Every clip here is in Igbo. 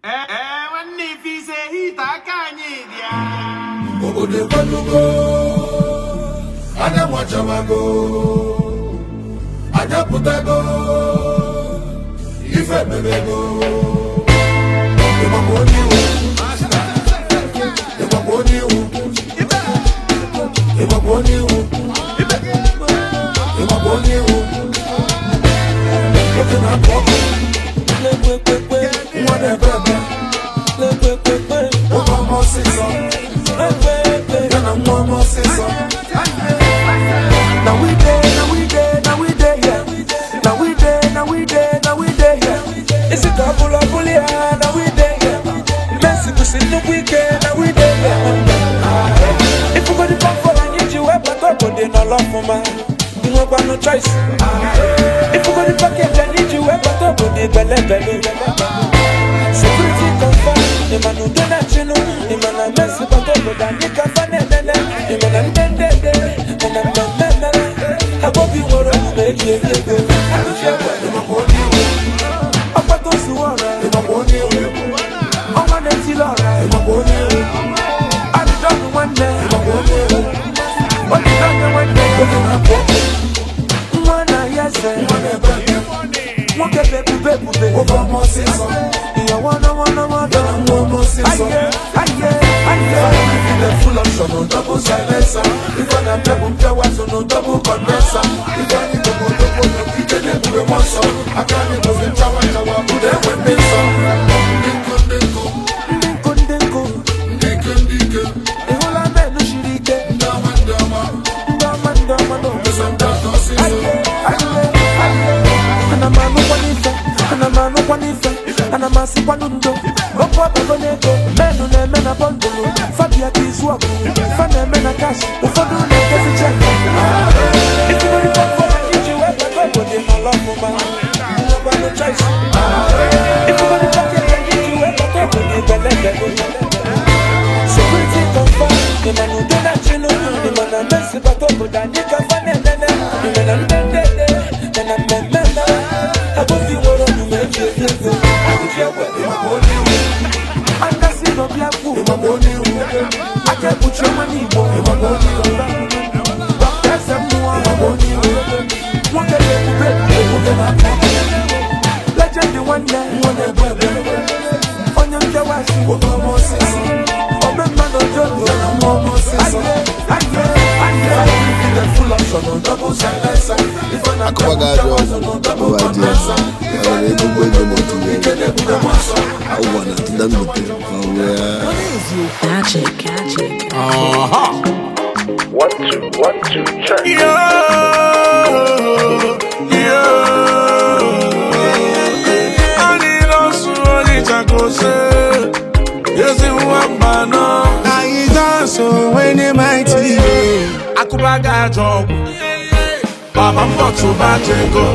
When if he say he can't Obodo kwalugo, ana mwachamago, ana putago, ife bebego. Emaboni u, emaboni u, emaboni u, emaboni u. Looking at Boko, one and baby, one more season. One more season. Now we there, yeah. Now we there, yeah. It's a couple of bullies, now we there, yeah. Messi was in the weekend, now we there, yeah. If you got the phone for I need you, but they no love for man. You don't got no choice. If you got the package, I need you, but they belly. Security confirm, the man who do not you know, the man I mess with but I need to find it. The man I'm I hope you want to make it. I'm not going to worry. I'm not going to lie. I don't want that. What you don't want that? One yes, one baby. Over more season. You one more season. Full option on double silencer. If I am double was on double condenser. If I need to go to you can do a monster. I can't even go to put them with me and I'm a sipanundo. Opa bagonego, menu ne mena bondolo. Fabia kizwaku, fane mena cash. Ufodu ne kesi check. If you don't for you ever they no love for man. You no got no choice. If you don't package you ever they security confirm. The man who do not you know, the man a mess but over that you can find it. The man I hope you want to make it. I can see no black wood. I can put your money that's a more. One can legend the one day. On your Jawasi, more season. Oh, man, more season. Full option on double silencer. If I not on double condenser. Magic. 1, 2, check. I need also only to say, yes, you want banana. I dance so when you might see Akubaga job. Baba mbotu bajego.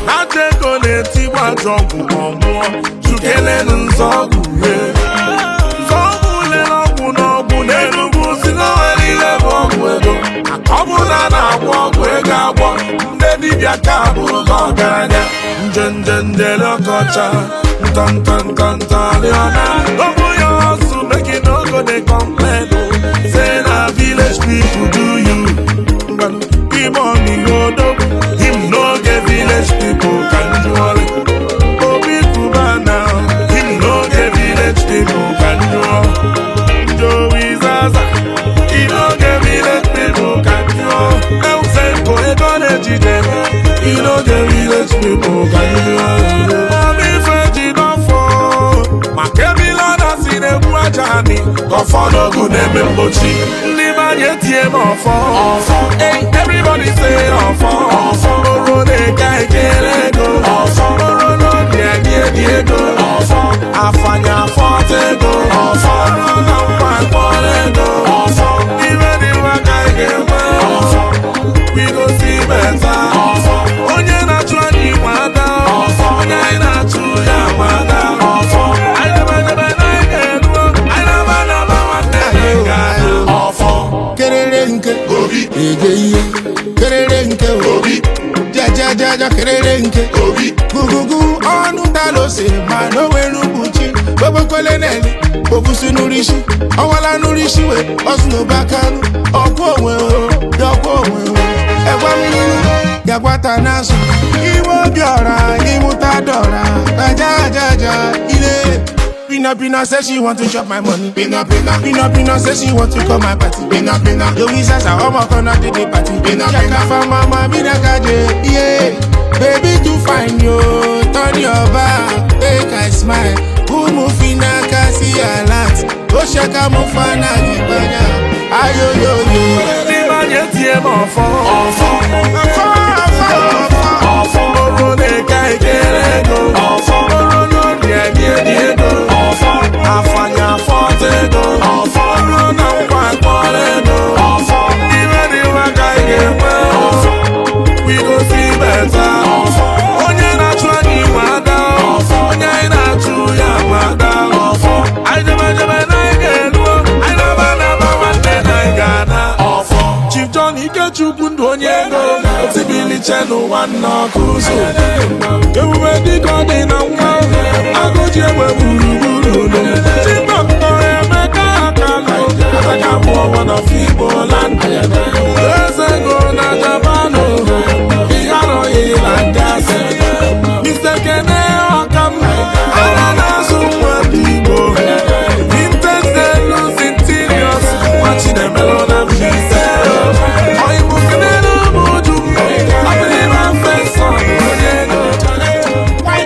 Bajego le tiwa jobu omo. Sukele nzogu ye. Zogu le nogu nogu ne nugu sino elile bogu ego. Akobu na bogu ega bo. Ndedi bia kabu goganya. Njenjele kocha. Tan leona. Obu yo hustle make it no go dey complain. Say na village people do you. Money no dope. Him no get village people can do all it. Obi Kubana, him no get village people can do all. Joey Zaza, he no get village people can do all. Elsenko Egoneji dem, he no get village people can do all. Mami Feji don fall, Makebila da sine buajani. Go follow good name Mbochi. Liba yetie mo fall. Hey, everybody say enfant. Oro de kai kelego. Oro no Diego. Afanya forte go. Oro no palego. Even if I can't get we go see better. Onye na chwani wada. Onye na chuya wada. I never Kererenke Obi Ejeye Kererenke Obi Jaja Kererenke Obi Gugugu onu dalo se ma no wenu buchi gbogbo kwele neli obusi nurishi ọwala nurishi we ọsùn bakaru ọkụ onwe o yọkụ onwe o ẹgwa mmiri yagwata nasu iwe obi ọra imuta dọra ajajaja ile. Pina says she want to chop my money. Pina says she want to come my party. Yo says I almost gonna do the party. Chaka for mama, Pina kaje, yeah. Baby to find you, turn your back, make I smile. Umu fina kasi alat, o shaka mufana gibanya. Ayo yo yo. Baby man yetie mo fo. Oro de kai kere go. Oro no die go. Afanya forte go. Oro na kwa kole go. Even the work I get well, we go see better. Onye na chwa ni wada, onye na chu ya wada. I never na igelu, I never one day na igana. Chief John Ikechukwu ndo onye go, otibili chenu wana kuzo. Ewe di kodi na nwa, agoji ewe buru no. Chief Doctor Emeka Akalo, atakapo wana fibo land. Eze go na Japan, iharo ilandasi. Mr. Kene Okam, ananasu mwandigo. Intense they lose interiors, watching them alone and peace. Oi mukenelo moju, I believe I'm face on the Why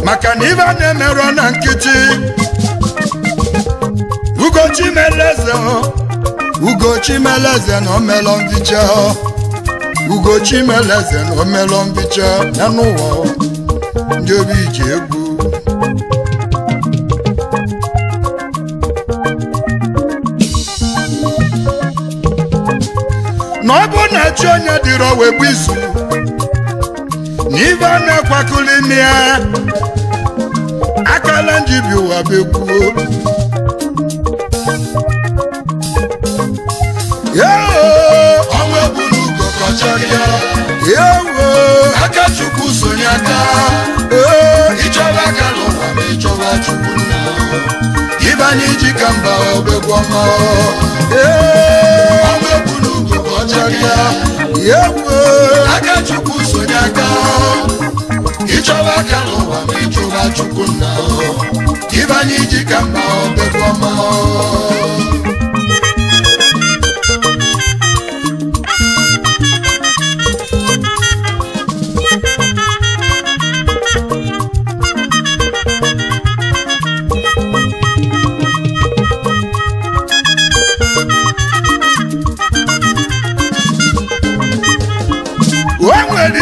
maka na ibe na-emerụ na nkịtị Ugochi meleze na omelọ mbicha Ugochi meleze na omelọ mbicha ya n'ụwa ndị obi ji egwu na ọ bụ na chi onye dịrọ wegbu izu n'ibe a na-ekwakụli mịa akala njibi ụwa begbuo ọnwa sonyaka ịchọba aka n'ụwa ma ịchọba chukwu nna ịbanye iji ka mba obegwu ọma ọma egwu n'ugwu bụ ọchaka aka chukwu sonyaka ịchọba aka n'ụwa ma ịchọba chukwu nna ịbanye iji ka mba obegwu ọma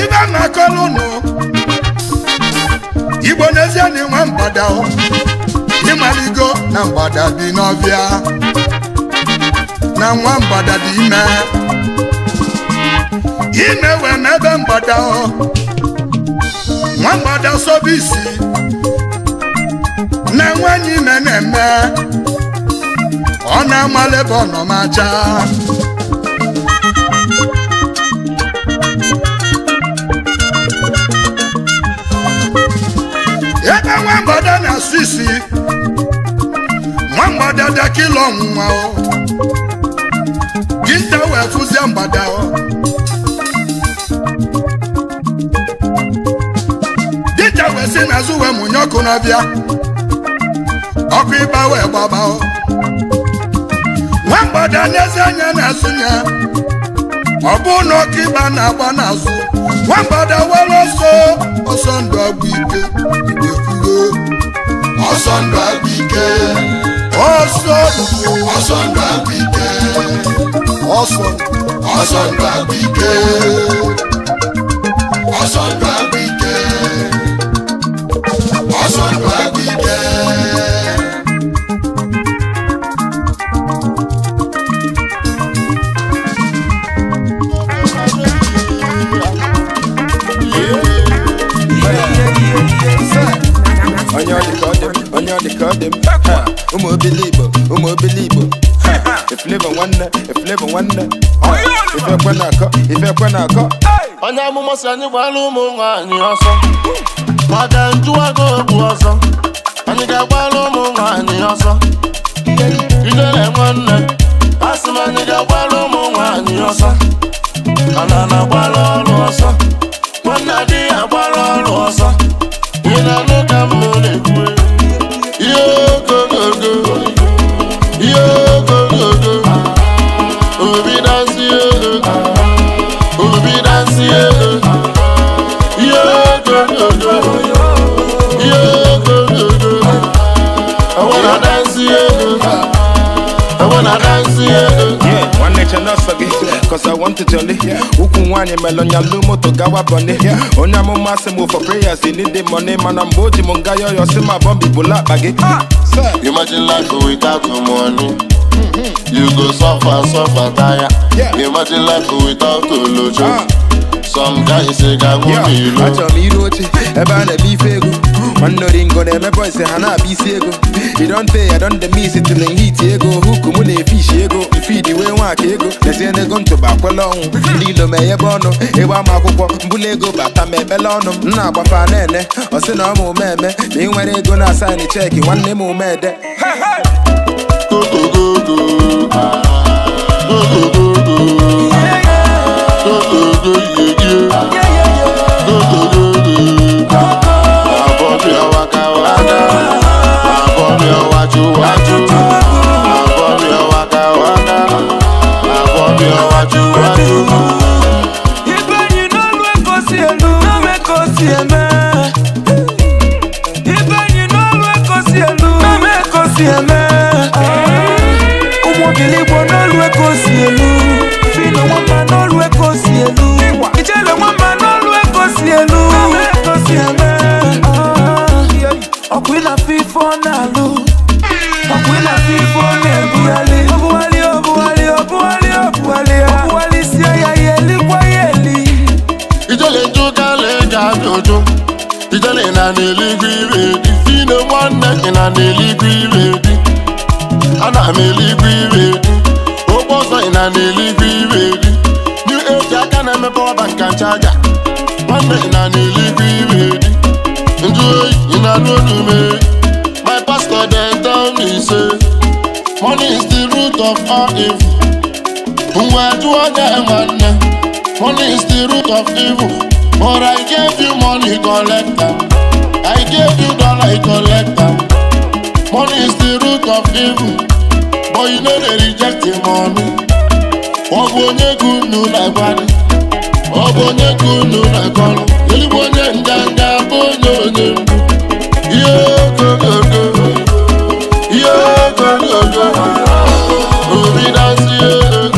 ibe makọlụnụ Igbo n'ezie na nwa mgbada ịmaligo na mgbada dị n'ọbịa na nwa mgbada dị ime wee mebe mgbada nwa mgbada sobe isi na nwanyị ime na-eme ọ na-amala ebe ọ nọ macha ebe nwa mgbada na-asụ isi nwa mgbada dakịla ọnwụnwa dinta wee fụzie mgbada dinta wee si n'azụ wee mụnye ọkụ n'ọbịa ọkụ ịba wee gbaba nwa mgbada n'ezi anya na-azụ ya ọ bụ na ọkụ ịba na-agba n'azụ nwa mgbada were ọsọ ndụ agwụ ike ọsọ ndụ agwụ ike ọsọ ndụ agwụ ike ọsọ ndụ agwụ ike ọsọ ndụ agwụ ike ọsọ ndụ agwụ ike onye ọ dị ka ọ dị m ụmụ obili Igbo efleva nwanne ife ekwe na-akọ onye amụma si anyị gbara ụmụ nwaanyị ọsọ maka njụwago okwu ọsọ anyị ga-agbara ụmụ nwaanyị ọsọ ijele nwanne asị m anyị ga-agbara ụmụ nwaanyị ọsọ mana na-agbara ọrụ ọsọ nwanne dị agbara ọrụ ọsọ ị na-anụ ka m na-ekwu ihe ogogogo obi dansi nwanne chenọsọ gị cause I want to jolly ukwu nwaanyị melonyalu moto gawa bọni onye amụma sị m for prayers they need the money mana mgbe o ji m nga yọyọ si ma bọmbi bụla akpa gị imagine life without money you go suffer tire imagine life without olojo some guys say ga nwụrụ ilo achọrọ m iru oche ebe a na-eme ife ego nwanne oringo na-eme boys ha na-abịa isi ego I don't dey miss till in hit ego huku mụ na-efishi ego mfidi wee nwaka ego lezie n'ego ntụba akwela ọnwụ ndị ilo ma eghebe ọnụ ịgba m akwụkwọ mbụla ego bata ma ebele ọnụ m na-agbafa na-ene ọ sị na ọ ma umeme ma ị nwere ego na asaịnị cheki nwanne m umede ijele na n'eluigwe ire dị fine nwanne na n'eluigwe ire dị ana m eluigwe ire dị okpu ọzọ na n'eluigwe ire dị new age aka na-emepe ọba nka nchaja nwanne na n'eluigwe ire My pastor then tell me say, money is the root of all evil. Money is the root of evil. But I gave you money, collect them. I gave you dollar, collect them. Money is the root of evil. But you know they reject the money. Obonye kunu na body. Obonye kunu na kolo. Yeli bonye ndanga bonye. Yeah, go go go. Yeah, go go go. Obi dance yeah.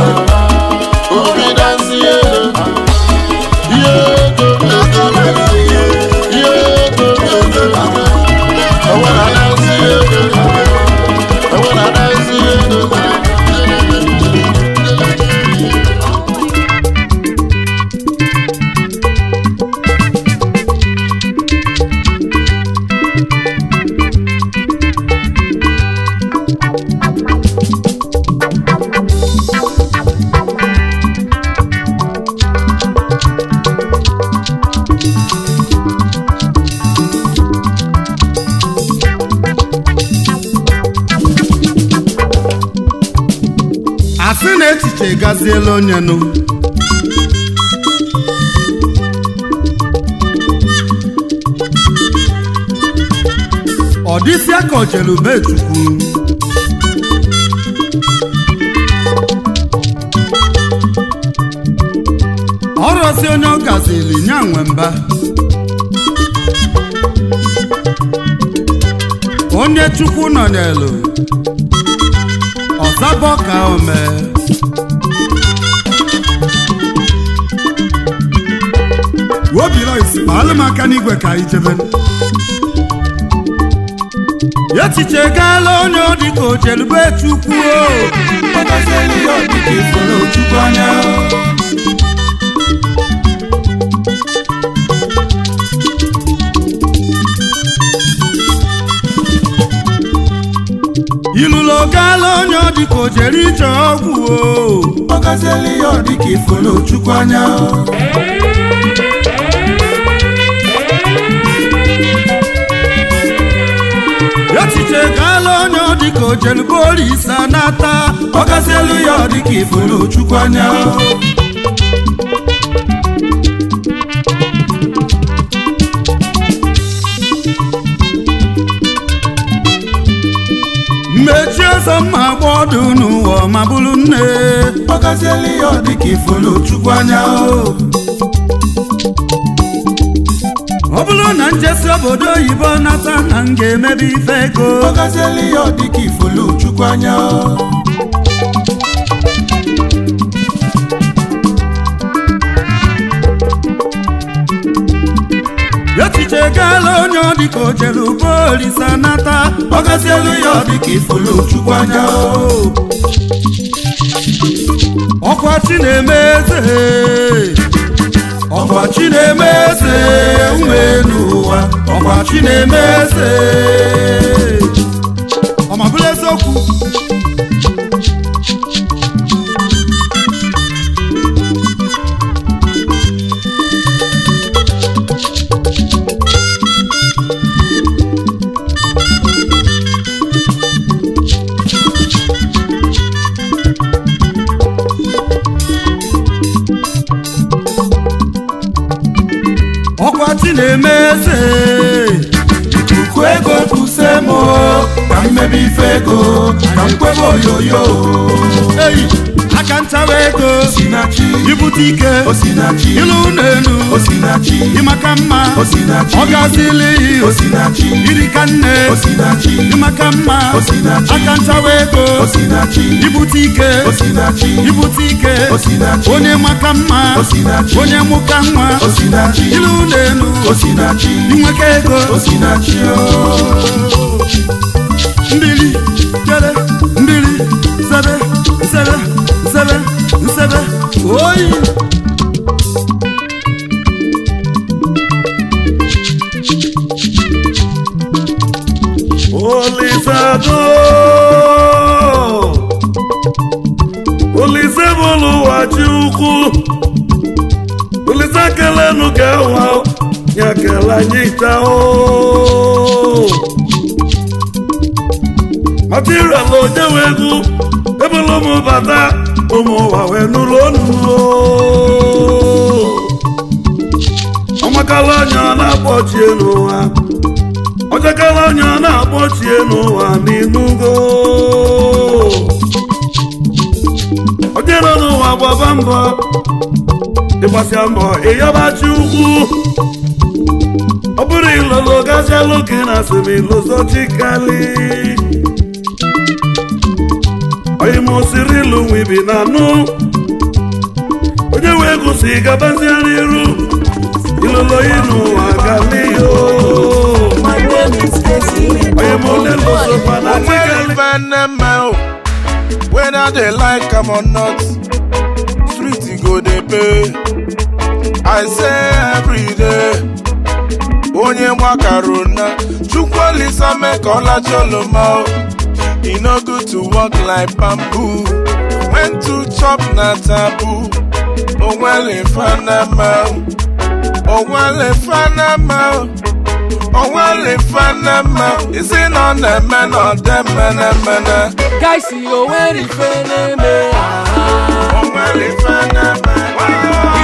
Obi dance yeah. Yeah, go go go. Yeah, go go go. I wanna dance yeah. I wanna dance yeah. asị na echiche gaziela onye nụ ọ dịsịa ka o jere ube Chukwu ọ rọsi onye ọ gazili nya nwe mba onye Chukwu nọ n'elu ọzabọ ka o mee wobiloisi ma alụmaka n'igwe ka anyị jebe echiche gaala onye ọ dị ka o jelube Chukwu o Ọgazeli ya dị ka ifuru Chukwu anya ilulo gaala onye ọ dị ka o jere ije ọgwụ o Ọgazeli ya dị ka ifuru Chukwu anya echiche gaala onye ọ dị ka o jelube Olisa nata Ọgazeli ya dị ka ifuru Chukwu anya mmechi ọzọ mma gba ọdụ n'ụwa ma bụrụ nne Ọgazeli ya dị ka ifuru Chukwu anya ọ bụrụ na njesi obodo oyibo nata na m ga-emebi ife ego Ọgazeli ya dị ka ifuru Chukwu anya echiche gaala onye ọ dị ka o jere ube Olisa nata Ọgazeli ya dị ka ifuru Chukwu anya ọkwa chi na-eme eze ọkwa chi na-eme eze ume n'ụwa ọkwa chi na-eme eze ọ ma bụrụ eziokwu ọkwa chi na-eme eze ikuku ego tusemo ka mmebi ife ego ka mkwebe oyoyo eyi aka nchawa ego Osinachi ibute ike Osinachi ilu n'elu Osinachi ịmaka mma Osinachi ọ gazili Osinachi iri ka nne Osinachi ịmaka mma Osinachi aka nchawa ego Osinachi ibute ike Osinachi ibute ike Osinachi onye maka mma Osinachi onye mụka nwa Osinachi ilu n'elu Osinachi inweke ego Osinachi mbili jere mbili sebe sebe sebe sebe oyi Olisado Olise bụlụ ụwa chi ukwu Olise kelenu ka nwa ya kele anyị taa material ojewe egwu ebulu ụmụ bata ụmụ ụwa wee nụrụ onu ọmakala anya na-akpọchie n'ụwa ọjakala anya na-akpọchie n'ụwa n'inugo ojero n'ụwa gbaba mbọ ịgbasịa mbọ ịyabachi ugwu ọ bụrụ ilolo gazialụ gị na similozochikali onye mosiri ilu nwibi na anụ onye wee gosi gabazia n'iru ilolo inu agaliyo onye mole losopa na chikali whether they like am or not, street go dey pay. I say every day, onye makarona, chukwalisa make ola choloma. E no good to walk like bamboo. When to chop na taboo. Oh well if anama, oh well if anama, oh well if anama. Is it on the man or the man? Guys, see you when it's me. Oh well if anama.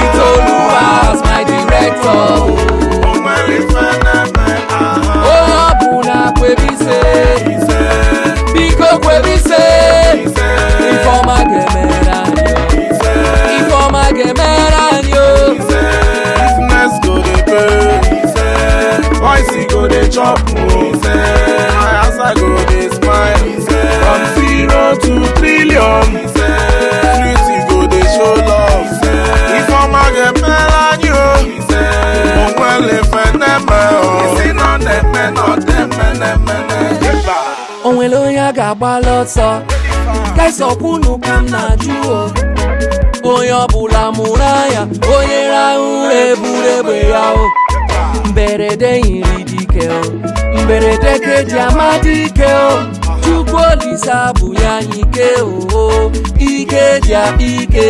Itoluwa as my director. Oh well if anama. Oh Abuna kwebise, Biko kwebise. Ifoma gemera yo. Business go dey pay. Boys go dey chop. My house go dey smile. From 0 to trillion. Street go dey show love. Ifoma gemera yo. Onwele feneme o. Isi no neme no neme. Onwele onye ga-agba lọsọ. Guys ọkwụnụ ka m na-ajụ o. Onye ọbụla mụrụ anya, onye rahụ eburu egbe ya o. Mberede yiri dike o, mberede keji amadike o. Chukwu Olisa bụ ya ike o, ike dị ike.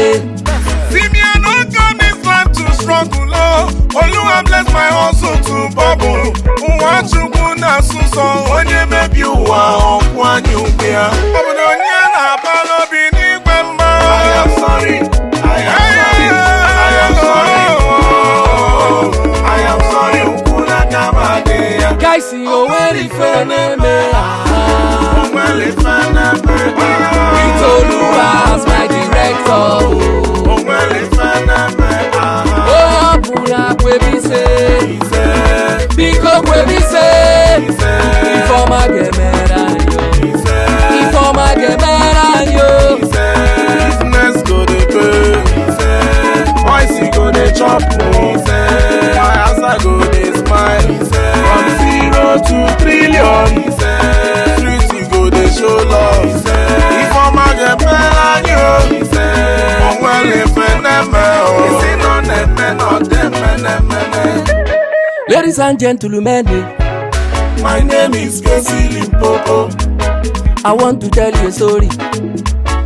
See me, I no come this life to struggle, oh. Oluwa bless my hustle to bubble. Nwachukwu na suso, onye mebi ụwa ọkwanye ụbịa. Obodo onye na-abala obi n'igwe mma. I am sorry, ukwu na kama dị ya. Guys, you were ife na-eme. Onwele feneme. Itoluwa as my director. Onwele feneme. Oh, Abuna kwebise, Biko kwebise. Ifoma gemera yo. Ifoma gemera yo. Business go dey pay. Boys go dey chop. My house go dey smile. From 0 to trillion. Street go dey show love. Ifoma gemera yo. Onwele feneme o. Isi no neme no neme. Ladies and gentlemen, My name is Kesi Limpopo. I want to tell you a story,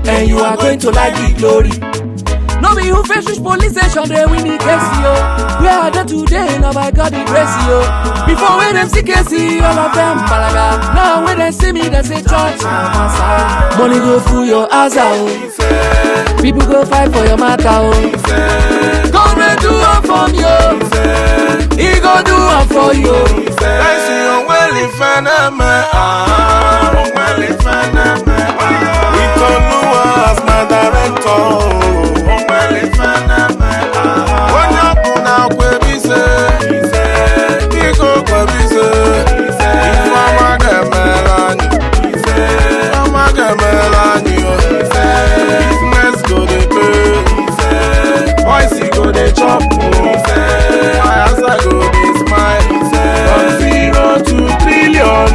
and you are going to like the glory. No be you face reach police station, they win the case, yo. Where are they today? Now by God the grace, yo. Before when them see Casey, all of them balaga. Now when they see me, they say church. Money go through your ass out. People go fight for your matter, oh. God will do it for you. He go do it for you. I see Onwele feneme. Onwele feneme. Itoluwa as my director. Onwele feneme. Onye ọbụla kwebise. Biko kwebise. Ifeọma ga-emere anyị. Ifeọma ga-emere anyị o. Business go dey pay. Boys go dey chop. My house go dey smile. From 0 to trillion.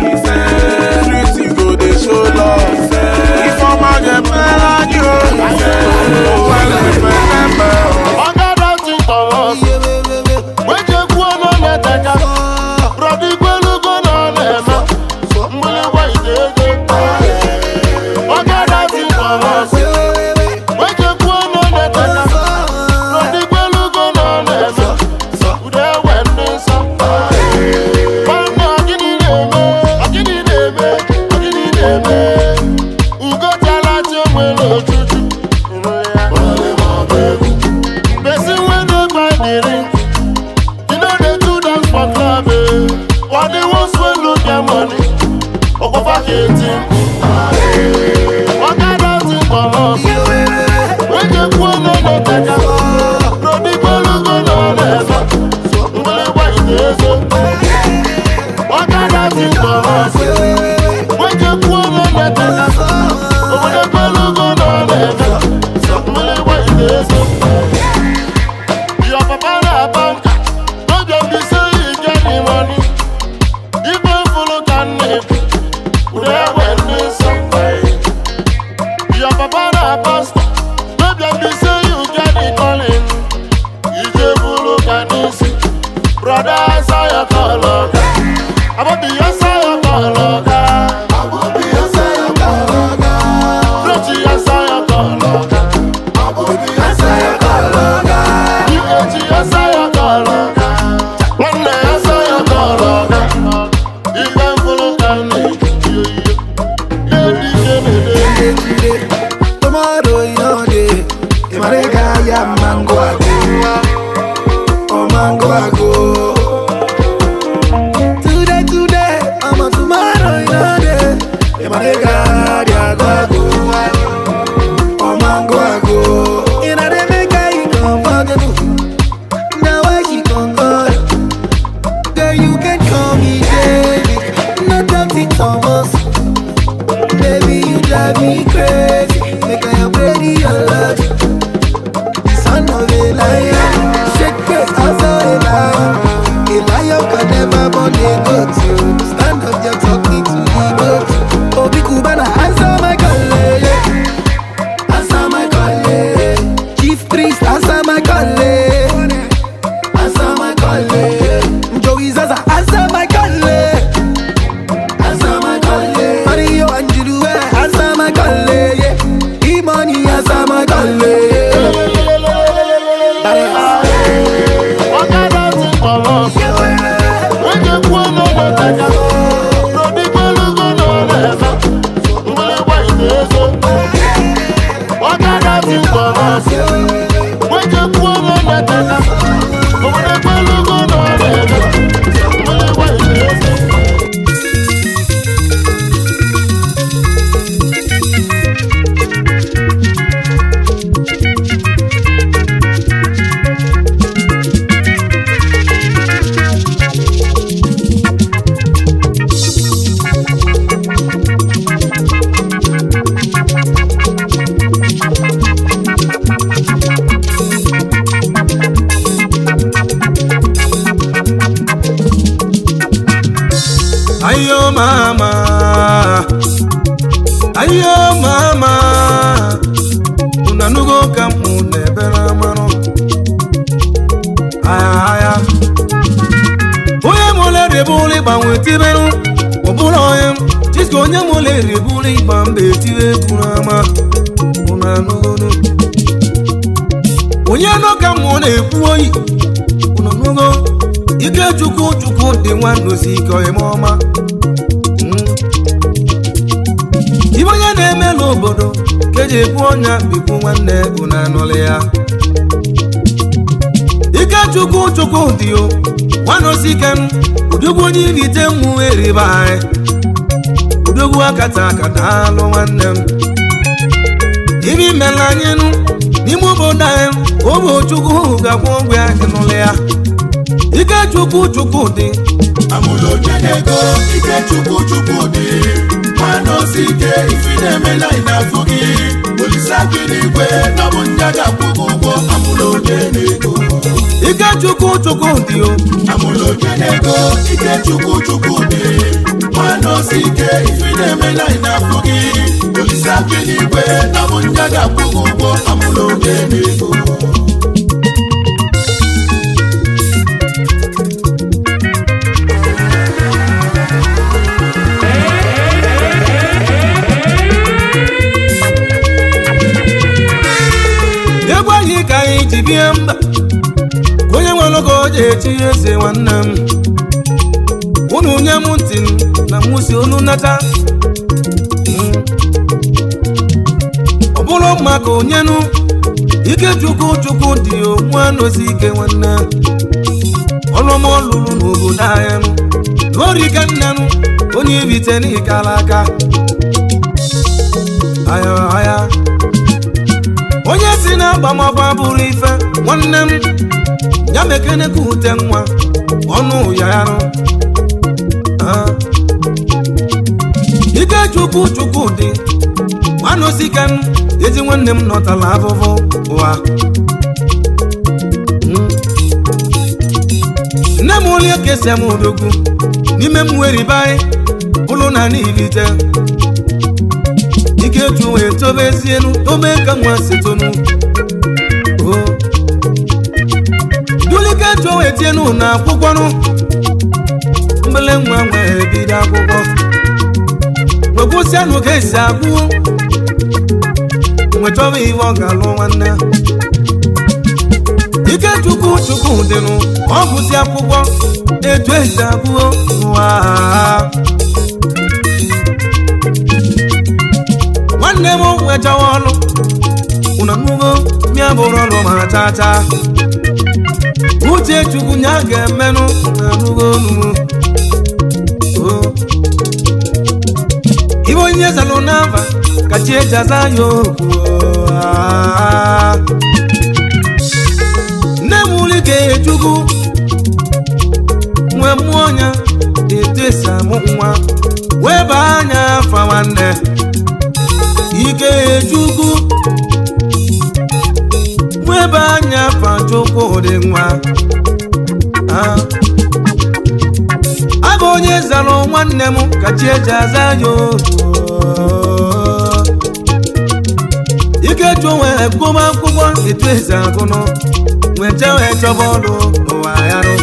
ọkọfa ga-eti ọkada ti kpọrọ oge kwuo n'ọnọteka n'odigologo nọ n'ebe mgbịrịgba ite eze ọkada ti kpọrọ oge kwuo n'ọnọteka odigologo nọ n'ebe mgbịrịgba ite eze your papa na banka no dem be say you get the money even follow can name your papa na pastor no dem be say you get the calling you dey follow can see brother answer your call oga abobi answer your call oga abobi answer your call oga rochi answer your call oga abobi answer your call oga ukechi answer your call oga nwanne answer your call oga even follow can name tomorrow you know dey imarega ya mango ago oh mango ago today I'm a tomorrow you know dey imarega ya ago oh mango ago in a dey make I comfortable now why she concord girl you can call me David not Dr. Thomas. Baby, you drive me crazy. Make I ready your love. Son of a lion, shake it as a lion. A lion can never born a goat. Stand up, you're talking to the goat. Obi Kubana, answer my call. Answer my call. Chief priest, answer my call. Answer my call. Joey Zaza, answer my call. Answer my call. Mario Angelou, answer my call. E-money, answer my call. ọkada ti kpọrọ oge kwuo n'ọnọteka n'odigologo nọ n'ebe mgbịrịgba ite eze ọkada ti kpọrọ oge kwuo n'ọnọteka odigologo nọ n'ebe mgbịrịgba ite eze ayo mama unanugo kamu nebera mano aya oye mole rebuli banwe tibenu obula oyem jisko onye mole rebuli bambe tibe kunama unanugo onye no kamu na-ekwu oyi unanugo ike chukwu dị nwanne siko emoma onye na-eme n'obodo keji ekwu ọnya bikwu nwanne unu anụlị ya ike chukwu dị o nwanne osikem udogwu onye irite mmụ eriba anyị udogwu akata aka daalụ nwanne m ibi mela anyị nụ n'ime obodo anyị obo chukwu ga-akwụ ụgwọ ya n'ụlọ ya ike chukwu dị amụlụ onye na-ego ike chukwu dị Manosike ifine mela inafu gị Olisa gị n'igwe n'ọbụ nya ga-akwụgwọ ụgwọ amụlụ onye na-ego ike chukwu dị o amụlụ onye na-ego ike chukwu dị Manosike ifine mela inafu gị Olisa gị n'igwe n'ọbụ nya ga-akwụgwọ ụgwọ amụlụ onye na-ego ka anyị ji bie mba onye nwere oge o ji echi eze nwanne m unu nye m ntị na mwusi unu nata ọ bụrụ maka onyenu ike chukwu dị onwe anozi ike nwanne ọlụm ọlụlụ n'obodo anyị n'orike nnenụ onye ibite n'ikala aka aya onye si na agbamọgba bụrụ ife nwanne m ya mekene ka ute nwa ọnụ ya yarụ ike chukwu dị nwanne osiken ezi nwanne m nọtala afụfụ ụwa nne m onye kesi m odogwu n'ime m weribai bụrụ na n'ibite ike chu wee tobezienu tobe ka nwa setonu dulike chu wee tienu na akwụkwọnụ mbele nwa nwee bido akwụkwọ wekwụsịanụ ka esi agwụ nwechọba ive ọ ga-alụ nwanne ike chukwu dịnụ ọ gụsị akwụkwọ etu esi agwụ nwa nwanne m nwechawa ọlụ ụna nugo mịa bụrụ ọlụ ma chacha uche chukwu nya ga-emenụ na nugo nugo ibe onye zalụ n'ava ka chi eji aza ya okwu nne m ulike chukwu nwe mmụọ ọnya etu esi amụ nwa wee baa anya afa nwanne ike chukwu nwebe anya afa chukwu dị nwa abụ onye zara nwanne m ka chi eji aza ya ike chụnwe gụba akwụkwọ etu esi agụnụ nwechewe chọba ọlụ n'ụwa yarụ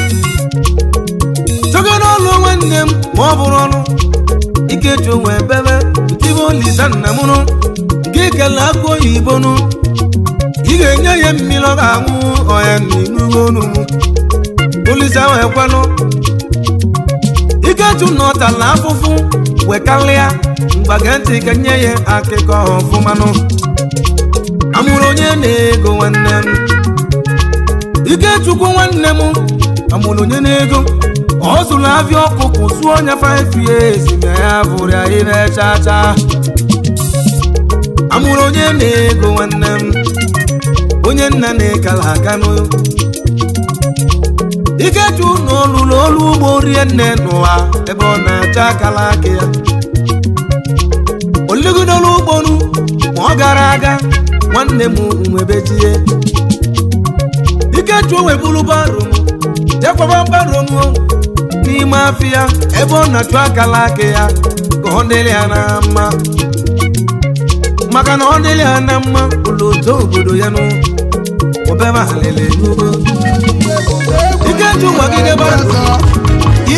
chọga n'ọlụ nwanne m ma ọ bụrụ ọlụ ike chụnwe bebe tibe olisa nna mụnụ nke kele akụ oyibonu ị ga-enye ya mmiri ọ ga-aṅụ ọya n'inugo onu olisa wee kwanụ ike chụ nọtala afụfụ wekalịa mgbage ntị ka nye ya akụkọ ọfụmanụ amụrụ onye na-ego nwanne m ike chukwu nwanne m amụrụ onye na-ego ọ zụrụ afịa ọkụkụ sụọ ọnya 5 years ma ya bụrụ ya ire chacha amụrụ onye na-ego nwanne m onye nna na-ekala aka n'ụlọ ikechu na olulu olu ugbo rie nne n'ụwa ebe ọ na-acha akala aka ya oligidolu ugbonu ma ọ gara aga nwanne m nwebejie ikechu webulu baro jekwaba baro n'ime afịa ebe ọ na-achụ akala aka ya ka ọ dịrị ya na mma maka na ọ dịrị ya na mma ụlọ otu obodo ya nụ obeba halele n'ugbo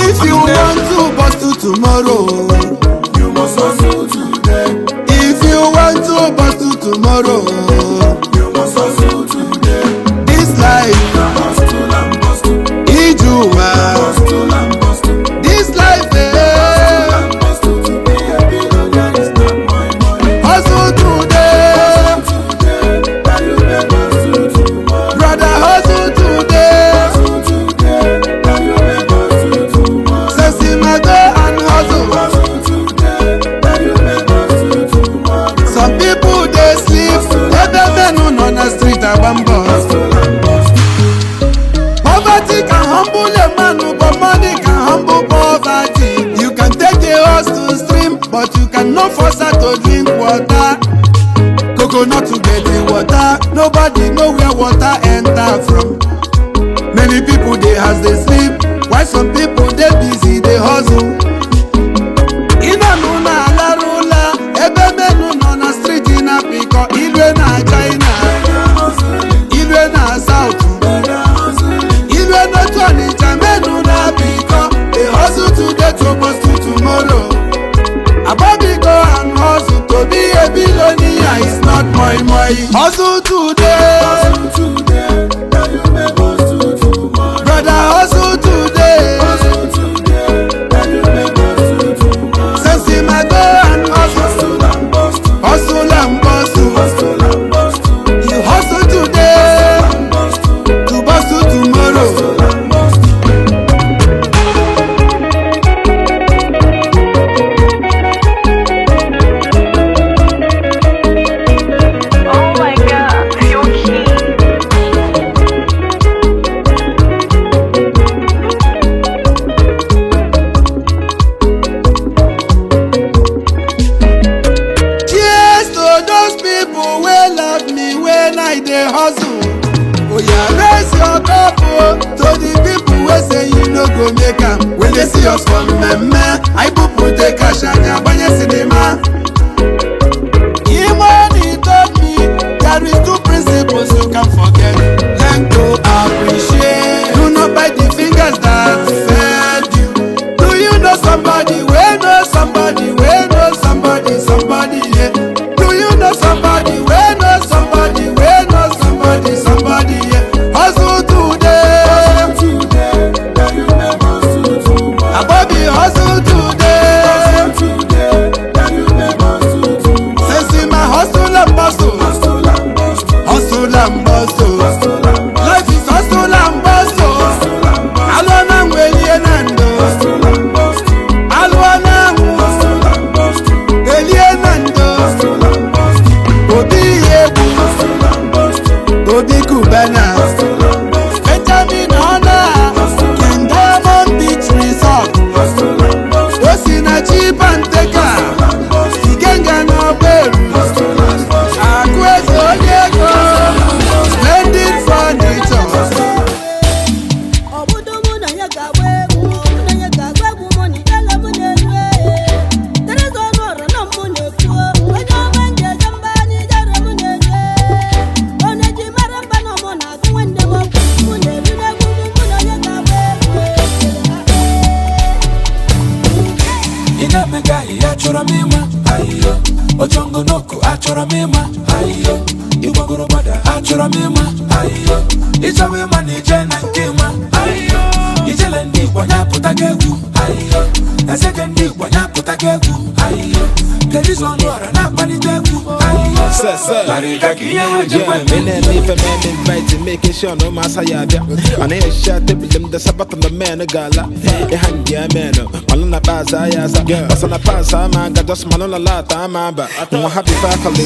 if you want to bust tomorrow you must hustle today. If you want to bust tomorrow you must hustle today. This life Ijuwa this life hustle today brother, hustle today. Some people they sleep, other men on the street are bambos. Poverty can humble a man, but money can humble poverty. You can take a horse to stream, but you cannot force her to drink water. Coconut to get the water, nobody know where water enter from. Many people they has they sleep, while some people they busy they hustle. Ilwe na China, Ilwe na South, Ilwe na Tony Jamenu na Biko. They hustle today to bust to tomorrow. Abobi go and hustle to be a billionaire. It's not moi. Hustle today, brother. Hustle today. Sensi ma go and hustle, hustle and bust. You hustle today to bust tomorrow. I dey hustle. Oh yeah, raise your cup to the people who say you no go make am. When they see us for meme, I put the cash and yabanye cinema. Imani told me there is two principles you can forget. Learn to appreciate. Do not bite the fingers that fed you. Do you know somebody? We know somebody. We know somebody. Somebody, yeah. Do you know somebody? We know somebody. We know somebody. Somebody, yeah. Hustle today. Hustle today. Then you never hustle tomorrow. Abobi hustle today. Hustle today. Then you never hustle tomorrow. Say my hustle and bustle. Hustle and bustle. Hustle and bustle. Hustle and bustle. Life is hustle and bustle. Hustle and bustle. Alwana ngweni enando. Hustle and bustle. Alwana hustle and bustle. Eli enando. Hustle and bustle. Obi yebu. Hustle and bustle. Obi kubana. Hustle and bustle. Benjamin Ona. King Diamond Beach Resort. Hustle and bustle. Osina cheap and teka. Ikenga no beru. Akwezo onyeko. Splendid furniture. Inamega achora mema ayo Ochongo noko achora mema ayo Iwagoro bada achora mema ayo Ichawe manije na nkema ayo Ijele ndi wanya putagegu ayo Ezeke ndi wanya putagegu ayo Perizo nwara na panitegu ayo Larika kiye Mene nife man invite making sure no massa yada. And I shot the bill the sabat on the man a gala. A hand ya man, Malona Baza Yaza, Basana Pasa, Maga, just Malona Lata, Mamba. I'm happy faculty,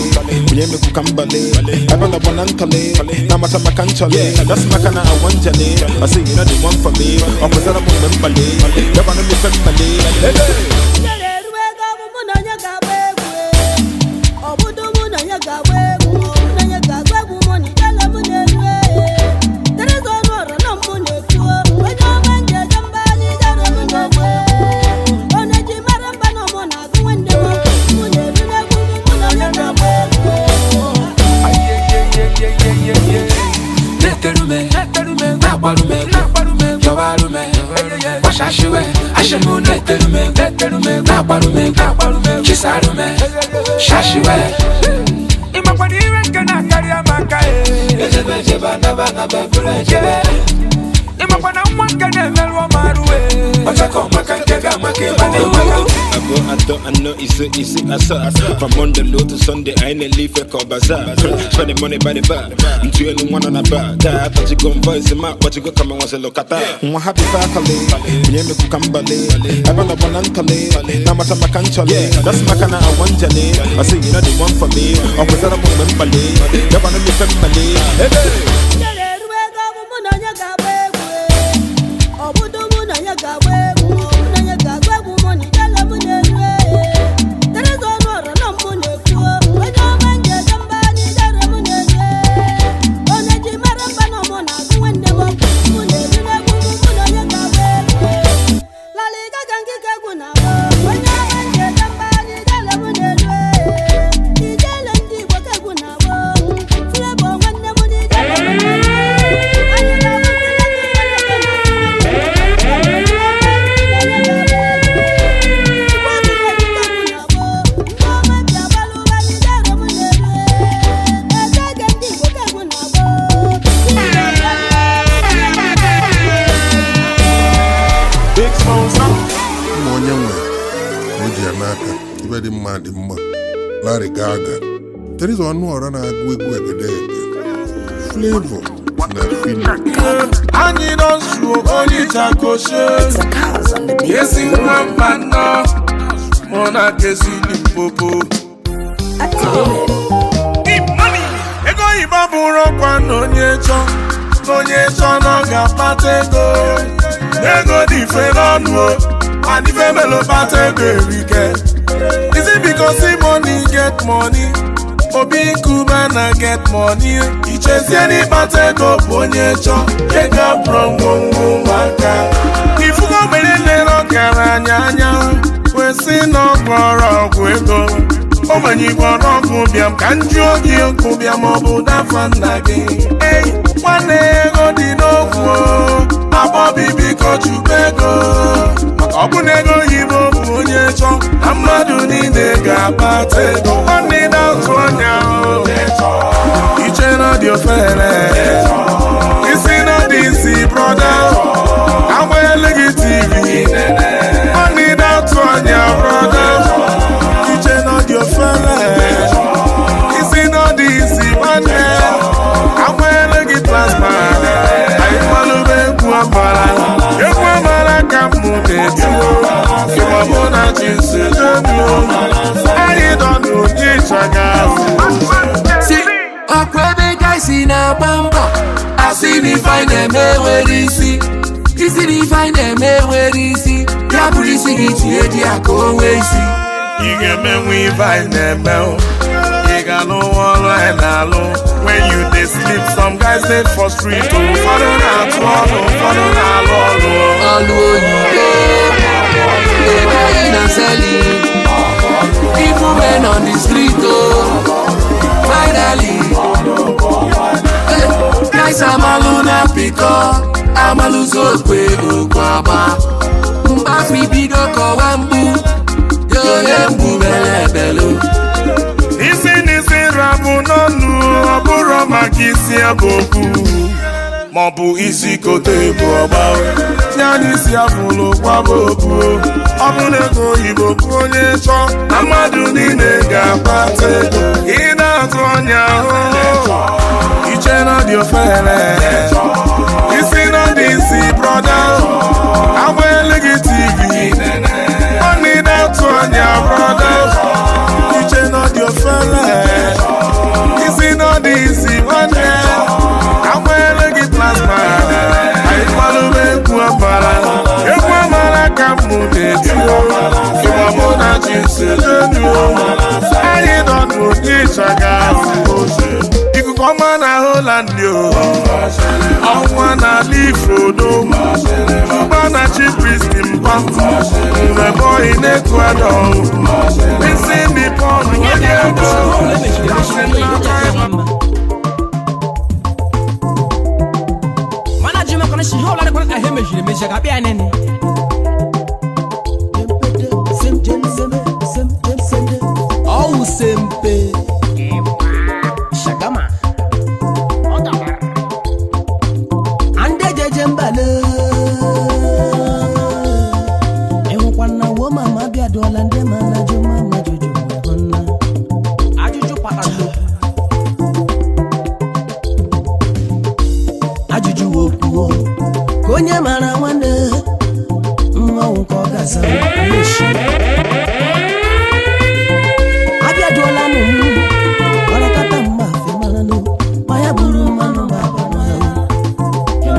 Yemi Kukambale, Abana Bonantale, Namata Makanchale, that's Makana Wanjane. I say you know the one for me, or was that a Mumbale, the one of the family. Washashiwe, Ashamu neterume, Nabarume, Chisarume, Shashiwe. Imakwaniwe kana karia makae. Ejeba naba purejebe. Imakwana mwakane melwa maruwe. Ochako makankega makebane waka. I know it's I saw. From Monday low to Sunday, I ain't leave a call bazaar. Spending money by the bar. I'm two and one on a bar. I thought you go voice him out, but you go come and say look at that. I'm happy faculty. Yemi Kukambale. I'm on a bonantale. Namata Makanchale. That's Makana Wanjane. I say you know the one for me. Or was that a Mumbale? The one of the family. Hey. Larry Gaga. There is one more na Gwegwegede. Flavor na Finland. Ani don suo oni takoshe. Yes in one banana. Mona kesi Limpopo. Imani. Ego ibaburo kwa nonyecho. Nonyecho no ga patego. Ego di fenonwo. Ani femelo patego weekend. Is it because see money get money? Obi Kuba na get money. Ichezie n'ịkpata ego bụ onye chọ. Ego abụrụ ngwongwo maka. Ifugo mere lere ọkara anya. Kwesị na ọgwọrọ ọgwụ ego. Ogbenye gwọrọ ọgwụ bịam ka njụ oge okwu bịam ọ bụ dafa nna gị. Ei, nwanne ego dị n'okwu. Agbọbi biko chukwu ego. Maka ọ bụ na ego oyibo bụ onye chọ. Na mmadụ niile ga-akpata ego. Nwanne na-atụ anya iche na dị ofere. Isi na dị isi broda. Agbanyela gị TV. Nwanne na-atụ anya broda. Iche na dị ofere. Isi na dị isi nwanne. Agbanyela gị plasma. Anyị kwalube egwu amara. Egwu amara ka mụ na-etuo. Ịwa mụ na Jinsi Jenuo. Anyị nọ n'ụdị ịchaga. Si ọkwa ebe gaisi na-agba mbọ. Asị na ife anyị na-eme nwere isi. Isi na ife anyị na-eme nwere isi. Ya bụrụ isi gị tinye dị ya ka o nwee isi. Ị ga-emenwe ife anyị na-eme o. Ị ga-alụ ọrụ anyị na-alụ. When you dey sleep, some guys dey for street. Ụfọdụ na-atụ ọrụ, ụfọdụ na-alụ ọrụ. Ọlụ oyibo, buying and selling. People men on the street, oh. Finally, guys, amalu na piko, amalu zokwe ukwaba. Mbafi bido kowa mbu, yo mbu bele belo. Isi rapụ n'ọnụ, ọ bụrụ maka isi abụkwu. Maọbụ isi kote bụ ọgba. Ya n'isi afụlụ kwaba okwu. Ọ bụ na ego oyibo bụ onye chọ. Na mmadụ niile ga-akpata ego. Ị na-atụ ọnya ahụ. Iche na dị ofere. Isi na dị isi broda. Agbanyela gị TV. Ọ na-atụ ọnya broda. Iche na dị ofere. Isi na dị isi nwanne. Agbanyela gị plasma. Anyị kwalube egwu amara. Egwu amara ka mụ na-etuo. Ịwa mụ na Jinsi Jenuo. Anyị nọ n'ụdị ịchaga. Ikuku ọma na Holland yo. Ọnwa na Lifodo. Ụba na Chipristi mba. Mbebọyị n'Ecuador. Isi Nippon onye ego. Onye mara nwanne mmanwụ ka ọ gaza abịaduola n'ụmụ ọrakata mma afe mara nụ ma ya bụrụ mmanụ baba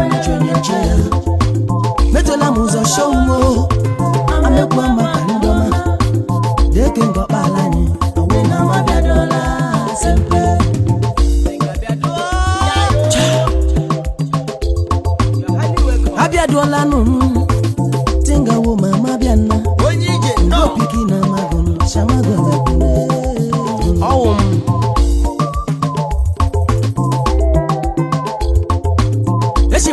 onye nche ya metụla m ụzọ shọwuo amekwa maka ndọma deke ngọkpala anyị awe na abịaduola sempe abịaduola n'ụmụ tingawo mama bịanna onye ije n'opiki na magon shamagon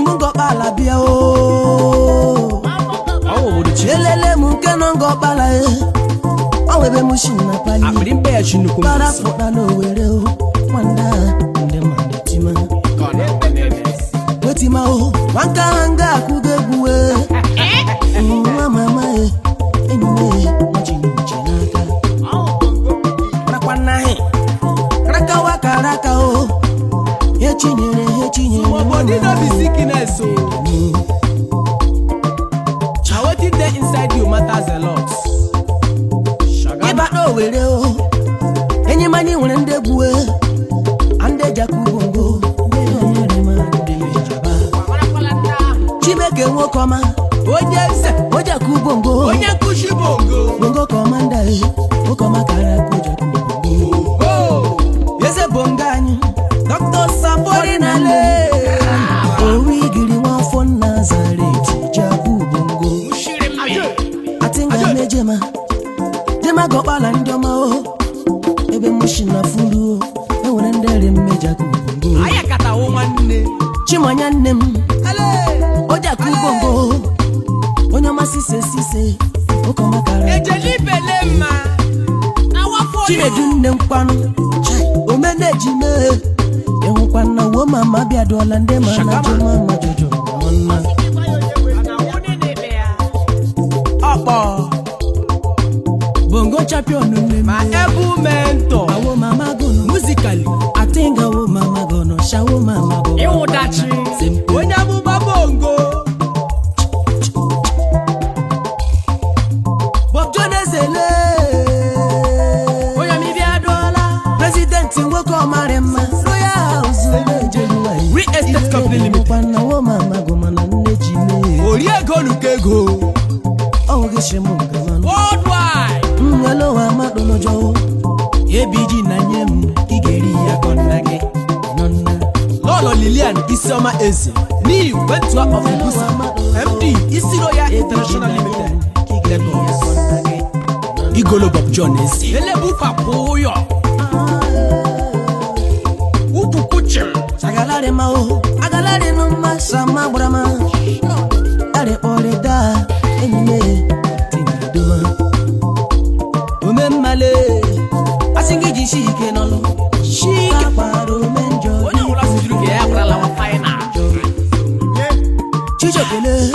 ngọkpala bịa o elele m nke nọ ngọkpala owebe m shi na pali para fụta n'Owere o nwanda ndị mmadụ tima wetima o nwanka ha nga akwụgo egwu nwa mama enyi m machi n'uche n'aka rakwa nnaghị raka waka raka o Hechinyere body no be sickness so wetin dey inside you matters a lot. Ịba n'Owere o enyi m anyị nwere ndị egwu ande jakubongo Chimeke nwoke ọma onye nze o jakubongo onye nkushi bongo bongo kọmanda nwoke ọma kara ko jakubongo ebe mushi na furu enwere ndere mmeja kubongo aya kata wo nwanne chimanya nne m oja kubongo onye masise sise okomakara ejelibele mma na wafo chinedu nne mkwanu omeneji me ehukwana wo mama biadola nde mana mama jojo monna opo bongo champion nne ma ebu mentor awo mama gono musically atinga wo mama gono shawo mama gono iwudachi onye amụma bongo Bob Jonesele onye mi biadola president ngoko marema royal house Real Estate Company Limited pana wo mama goma na nneji me ori ego lukego o geshemu gamano worldwide ngalo wa madonojo ebiji na nyem igeri ya konage nonna Lolo Lilian Isioma Eze ni Wetua of Ibusa MD Isi Royal International Limited Lagos Igolo Bob John Eze Elebu Papoyo Upu Kuchim sagalare mao agalare no masama brama are oreda enime tinaduma omemmale asingiji shike nolo shike paro menjo onye wula sijiru ke ya kwala wa final chichokele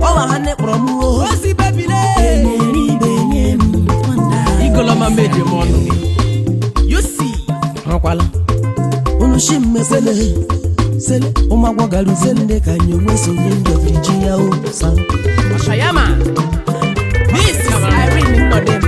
owa hane promu Osi bebile eneri benyem wanda Igolo Mameje Mono You see akwala unu shimme sele umagwa garu sele kanyo mweso ninjo Virginia o sa Ashayama Miss Irene Nodem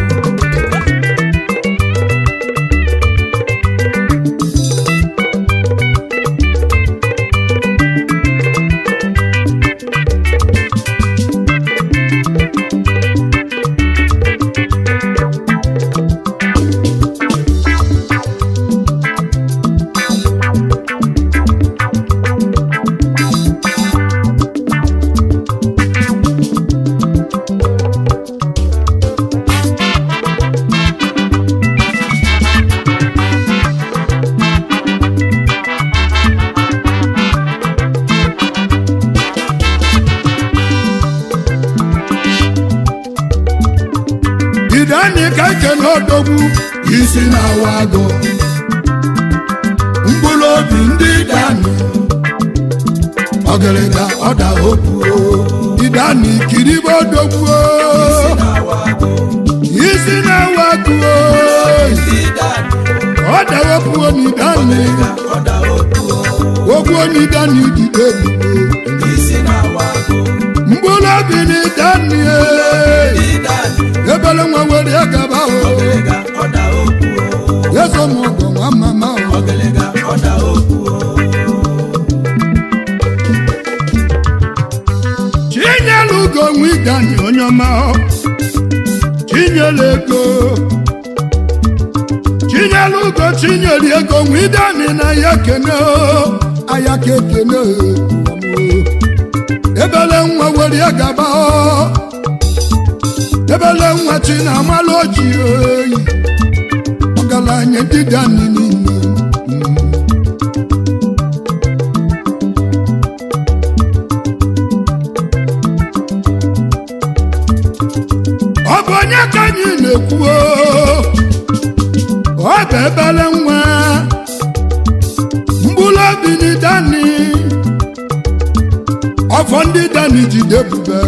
Idani kake n'odogwu isi na-awago mkpụrụ obi ndị Idani ọgịrịga ọda opuo Idani kiribe odogwu isi na-awago ọda opuo n'Idani ogbuo n'Idani dide mkpụrụ obi n'Idani ebele nwa were agaba o yeso mogo nwa mama o chinyelu ugo nwa Idani onye ọma o chinyelu ego chinyelu ugo chinyelu ego nwa Idani na ya kene o aya kekene o ebele nwa were agaba o ebele nwa chi na amalụ oji oyi ọgaranya ndị Idani niile ọ bụ onye ka anyị na-ekwu ọ bụ ebele nwa mkpụrụ obi n'Idani ọfọ ndị Idani jide ebube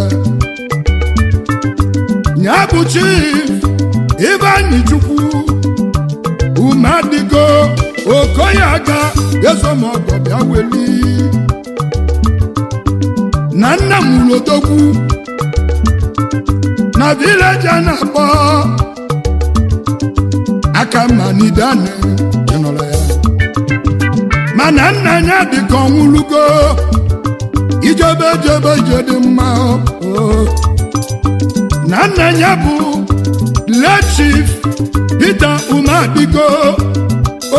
Nyabu Chief Ivanyi Chukwu Umadigo Okoyaga Yesomogo bịa weli na nna m Ulodogwu na village a na-akpọ Akama n'Idani ịnụrụ ya mana nna ya dịka ọnwụlugo ijebe ije dị mma na nna ya bụ late Chief Peter Umadigo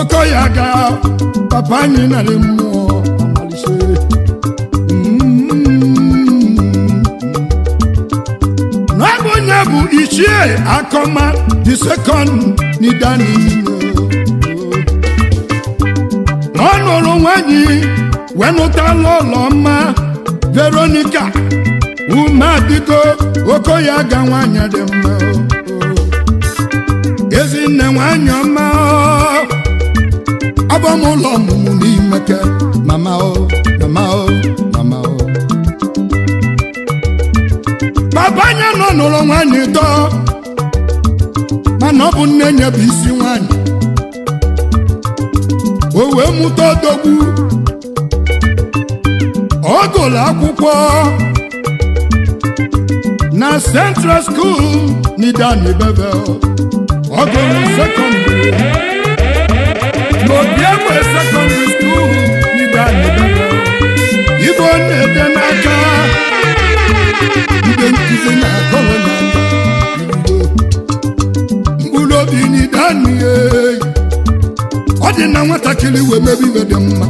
Okoyaga papa anyị narị mmụọ amalise n'ọbụ onye bụ Ichie Akoma the second Nidani Ọnụrụ nwanyị wenụta lọlọ mma Veronica Umadigo Okoya ga nwanyị dị mma Ezinne nwanyị ọma Abamụlọ ọmụmụ n'imeke mama o mama o mama o Papa nya nọ n'ụlọ nwanyị tọ mana ọ bụ nne nye bụ isi nwanyị o wee mụta odogwu ọ gụrụ akwụkwọ na Central School n'Idani Bevel ọ gụrụ secondary n'Obiegbe Secondary School n'Idani Bevel Igbo na-ede n'aka ndị nkuzi na-akọrọ na mkpụrụ obi n'Idani ọ dị na nwatakịrị wee mebe ibe dị mma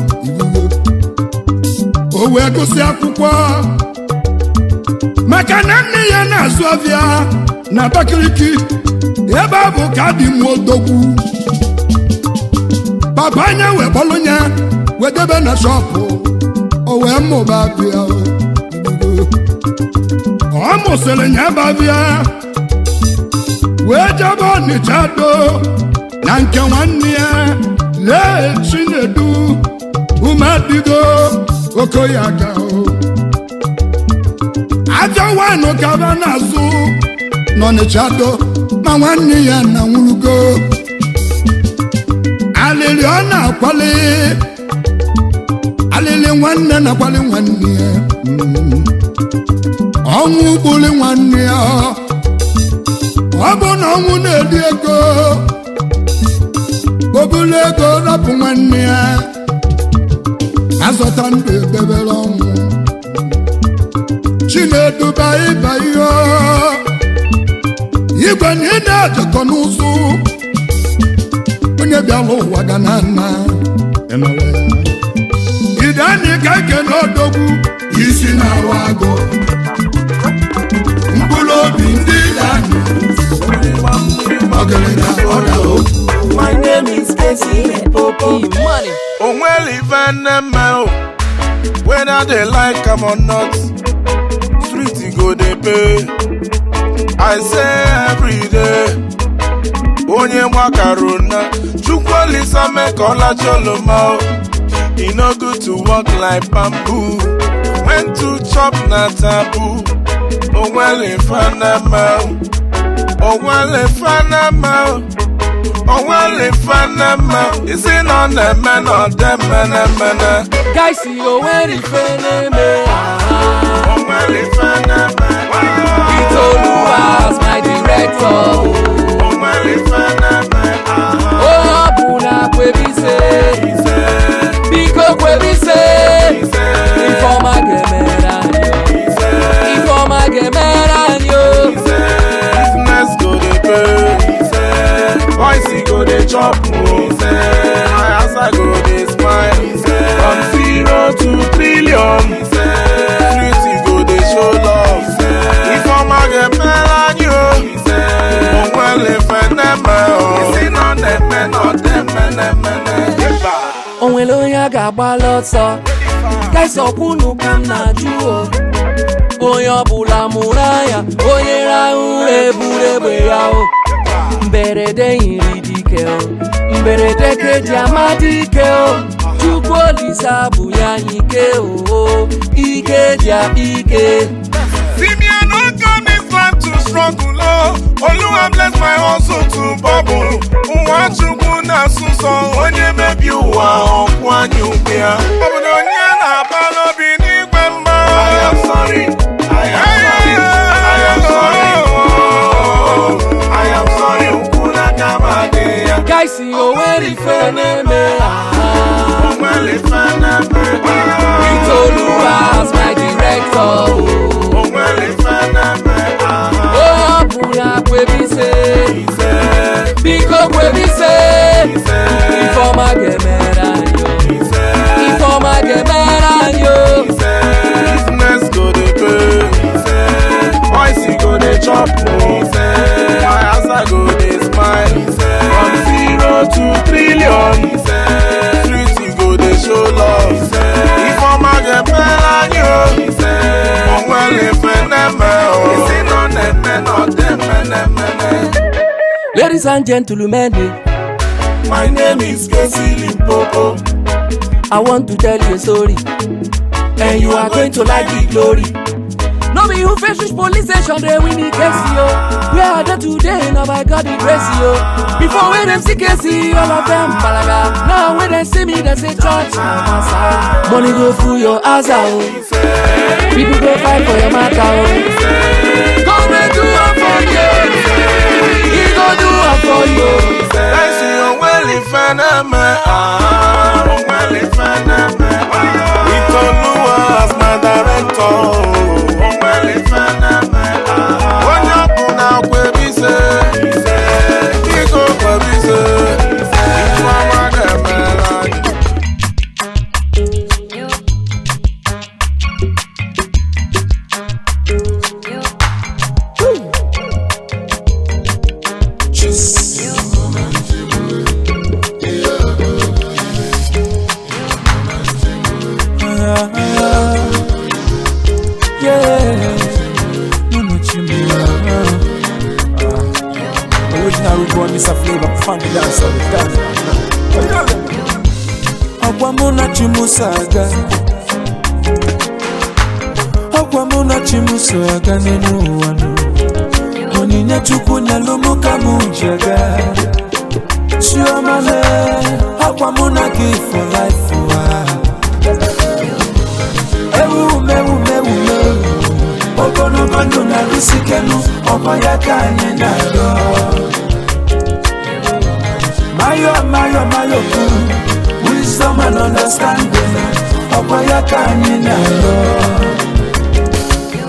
o wee gụsị akwụkwọ maka na nne ya na-azụ afịa na Abakaliki ebe a bụ ka dị m odogwu papa anya wee kpọrọ ya wee debe na shọpụ o wee mụba afịa ọ mụsịrị ya bụ afịa wee jebe Ọnịcha do na nke nwanne ya lee Chinedu Umadigo Okoya ga aja wanụ kaba n'azụ n'Ọnịcha do ma nwanne ya na nwurugo alịlị ọ na-akwali alịlị nwanne na-akwali nwanne ya ọnwụ gbuli nwanne ya ọ bụ na ọnwụ na-eri ego obulu ego rapụ nwanne ya azọta ndụ edebere ọnwụ Chinedu ịba ihe igwe na ị na-ejekọ n'ụzụ onye bịala ụwa ga na nna Idani ka ike n'odogwu isi na-awa agụ mkpụrụ obi ndị Idani ọgaranya ọda okwu. My name is Casey Popo Money. Onweli Vanemel, whether they like am or not, street go dey pay. I say every day, onye makarona, chukwalisa make ola choloma. E no good to walk like bamboo, when to chop na taboo. Onweli Vanemel, Onweli Vanemel. Oh well, if I'm is it on the man or the man? Guys, see you when if I'm Oh well, if I'm Itoluwa as my director. Oh well, if I'm Oh, Buna Kwebise, Biko Kwebise, Informa Gemera, Informa Gemera, yo. Business go to pay. Voice go dey chop more. My answer go dey smile. From 0 to trillion. Street go dey show love. If I'm a get melanio, oh well if I never. Is it not them men or them men? Onwelo ya gagba lọsọ. Guys ọkwụnụ ka m na-ajụ o. Onye ọbụla mụrụ anya, onye rahụ eburu egbe ya o. Mberede yiri dike o, mberede keji amadi ike o. Chukwu Olisa bụ ya ike o, ike ji akpa ike. See me, I don't come this life to struggle, oh. Oluwa bless my hustle to bubble. Nwachukwu na suso, onye mebi ụwa ọkwụ anyị ụbịa. Obodo onye na-abala obi n'igwe mma. I am sorry, I am sorry, I am sorry, I am sorry, ukuna kama de ya. Guys, see you when if eneme. Well, if I never, Itoluwa as my director. oh well, if I never, Oh, Buna Kwebise, Biko Kwebise, Informa Gemera, Informa Gemera, yo. Business go dey pay. Voice go dey chop more. and gentlemen, My name is Casey Limpopo. I want to tell you a story, and you are going to like the glory. No be who face which police station they win the case, yo. Where are they today? Now by God the grace, yo. Before when them see Casey, all of them balaga. Now when they see me, they say church. Money go through your ass out. People go fight for your matter, oh. Come and do it for you. He go do it for you. I see you well if I am well if I am We don't know as my director. Well if I am when you put out where we say, he go where we say. You are my melody. Original root one is a flavor, funky dancer with that. Akwamuna chimusaga, akwamuna chimusaga nenu wanu. Oninya chukunya lumuka mujaga. Chiomale, akwamuna give for life wa. Ogono gondo na risikenu, okoya kanye na yo. Mayo ku, wisdom and understanding, okoya kanye na yo.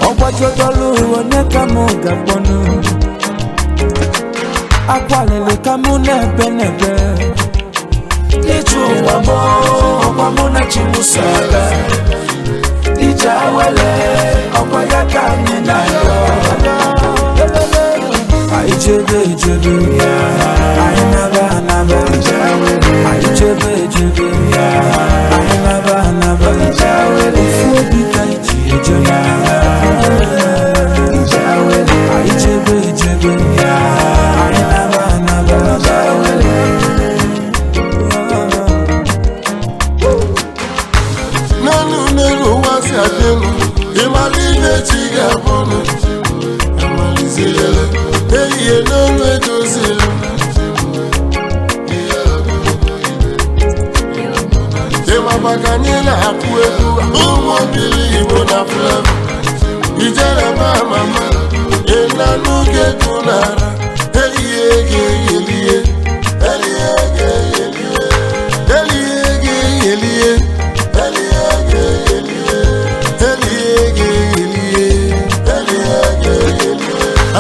Okwachotolu oneka muga ponu, akwalele kamu nebe. Nichu wamo, okwamuna chimusaga. Ijawele, okwaya kanye na yo. Ijebe, Ainaba, Ijebe, Ainaba, Ufuobi kaiji ejona. Ijebe, Ainaba, Nanu wasi adenu, imalile chiga bono, amalizele, eye nonu edozele. Ema bakanila akueku, umobili ibo na flevo. Ijere mama, enanu getunara, elie.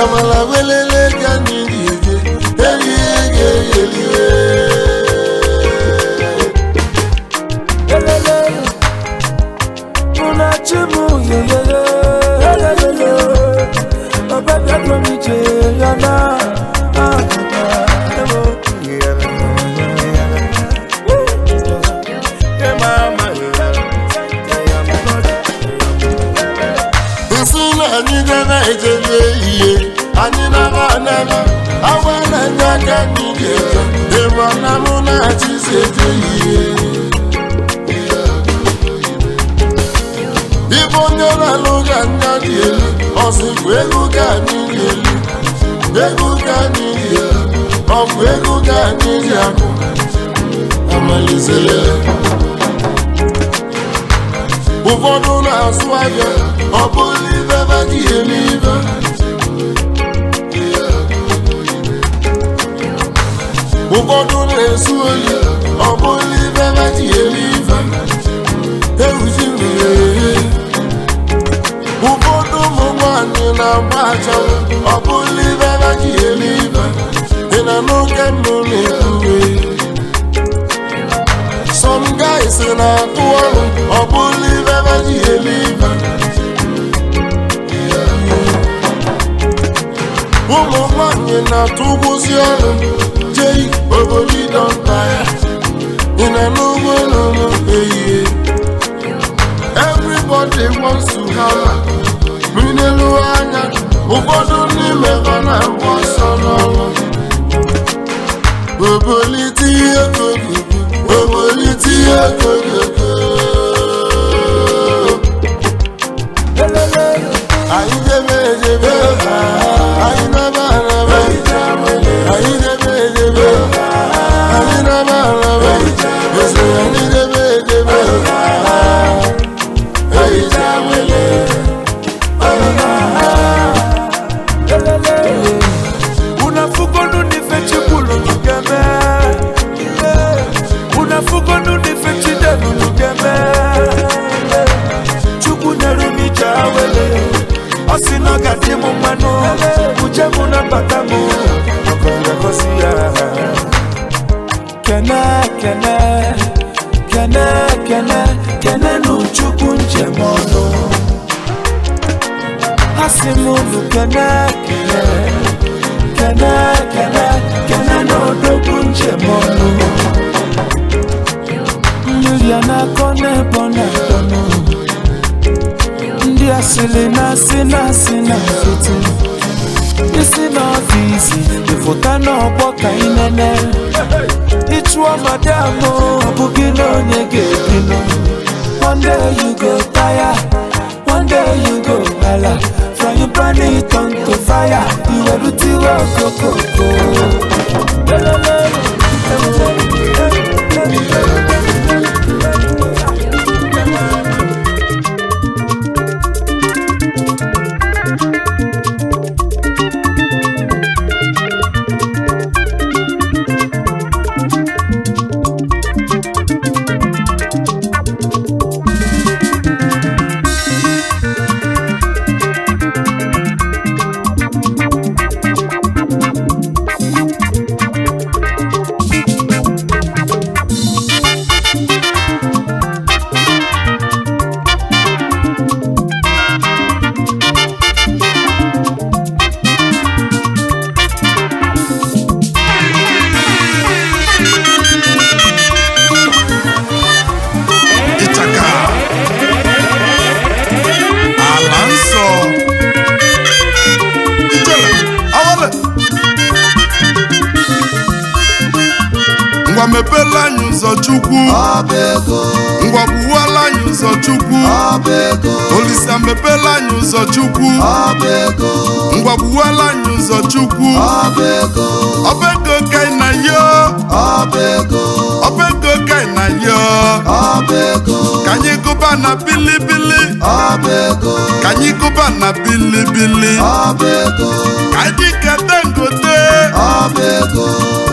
Amala welele kanini Unachimu Baba mi yana. Ani na awana nyaka nigeto ewa na muna chiseje iye Ibo nyora luga nyadi elu Osikwu egu ka nili Ofu egu ka nili aku Amalizele Ụfọdụ na-asụ abịa Ọ bụrụ ibe baji elive Ụfọdụ na-esu oli, ọ bụrụ ibe baji elive, ewuji mmiri. Ụfọdụ ụmụ nwanyị na-agba achanwụ, ọ bụrụ ibe baji elive, ị na n'oge mbụ na-ekwuwe. Some guys na-atụ ọrụ, ọ bụrụ ibe baji elive. Ụmụ nwanyị na-atụgbuzi ọrụ. Oboli don tire in a no hey. Everybody wants to have Minelu anya Ubodu ni mevana Wasonolo oboliti okokoko anyị debe edebe anyị naba araba anyị debe edebe anyị naba araba ese anyị debe edebe anyị jamele unafugonu nifechikulu nugeme unafugonu nifechidelu nugeme chukwu nerumi jawele osino gadimu manu ujemu na batamu okorekosi ya kene nu chukwu njemono asimulu kene n'odogwu njemono mmiri a na-akọ n'ebo na-adọnụ ndị asịrị na-asị na nkịtị isi n'ọfisi ịfụta n'ọgbọ ka ị nene ịchụọ madam ọ bụghị na onye ga-ebinụ one day you go tire one day you go hala frying pan it on to fire iwerutiwe okokoko ngwa mepela anyị ụzọ Chukwu ngwa gbuwala anyị ụzọ Chukwu Olisa mepela anyị ụzọ Chukwu ngwa gbuwala anyị ụzọ Chukwu ọbego kai na yo ọbego kai na yo ka anyị gụba na bilibili ka anyị gụba na bilibili ka anyị ka Dangote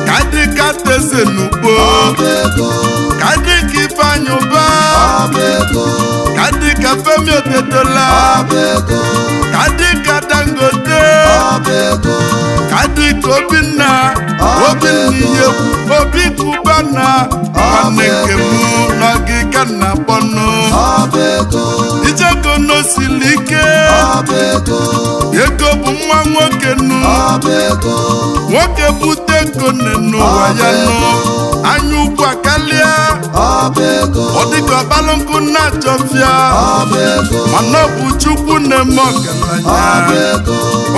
ka anyị ka Teze n'ugbo ka anyị ka Ifeanyi Uba ka anyị ka Femi Otedola ka anyị ka Dangote ka anyị ka Obinna Ihegwu Obi Cubana nwanne nke m n'ogige nna kpọnụ ijego n'osili ike ego bụ nwa nwoke nụ nwoke bute ego n'ụwa ya nụ anya ugwu akarịa ọ dịka ọbalụnkụ na-achọfịa mana ọ bụ Chukwu na-eme ọgaranya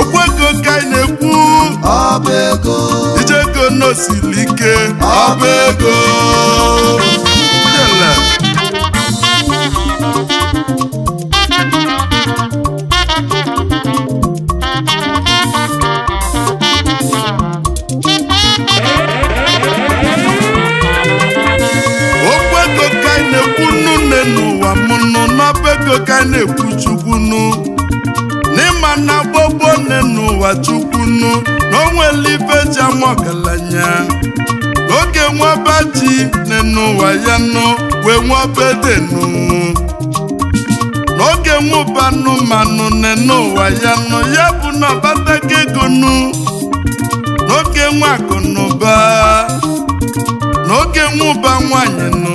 okwu ego ka anyị na-ekwu ijego n'osili ike ọba ego n'ụwa mụnụ n'ọba ego ka na-ekwu Chukwunu n'ịma na gbogbo nne n'ụwa Chukwunu na onwere ife ji ama ọgaranya n'oge nwaba ji nne n'ụwa ya nụ wee nwaba edenu n'oge nwụba anụmanụ nne n'ụwa ya nụ ya bụ na ọbatago ego nụ n'oge nwa akụ na ụba n'oge nwụba nwanyị nụ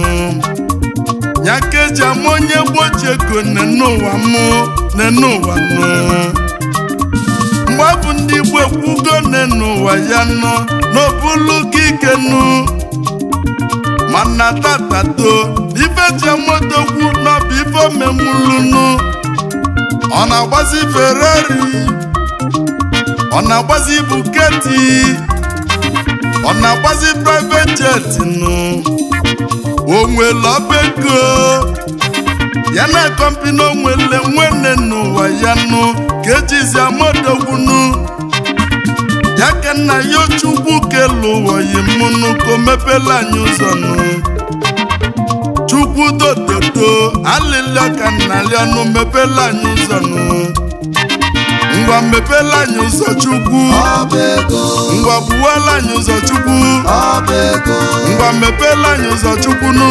ya keji ama onye gboji ego n'ụwa mụ n'ụwa nụ mgbe ọ bụ ndị Igbo ekwugo n'ụwa ya nọ n'obulu gị ike nụ mana tatato ife ji amotokwu n'ọbụ ife omemulunu ọ na-agbazi Ferrari ọ na-agbazi Bugatti ọ na-agbazi private jet nụ o nwere ọba ego ya na kọmpini o nwere nwene n'ụwa ya nụ ka ejizi amodogwunu ya ka nna ya Chukwu kelu ụwa yi mụnụ ka o mepela anyị ụzọ nụ Chukwu dododo alịlịọ ka nna ya nụ mepela anyị ụzọ nụ ngwa mepela anyị ụzọ Chukwu ngwa buwala anyị ụzọ Chukwu ngwa mepela anyị ụzọ Chukwu nụ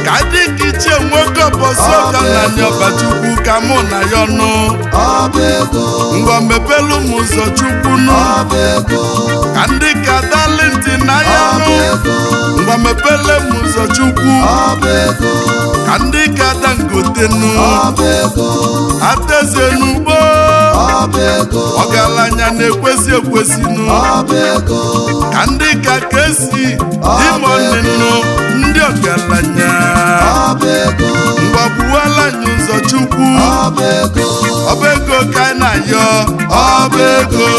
ka dị ka ichie nwoke ọbọsọ ka nna anyị ọba Chukwu ka mụ na ya ọnụ ngwa mepelu m ụzọ Chukwu nụ ka ndị ka dalịntị n'anya nụ ngwa mepele m ụzọ Chukwu ka ndị ka Dangote nụ ateze n'ugbo ọgaranya na-ekwesị ekwesị nụ ka ndị ka esi ịmọnịnụ ndị ọgaranya ngwa buwala anyị ụzọ Chukwu ọba ego ka anyị na-ayọ ọba ego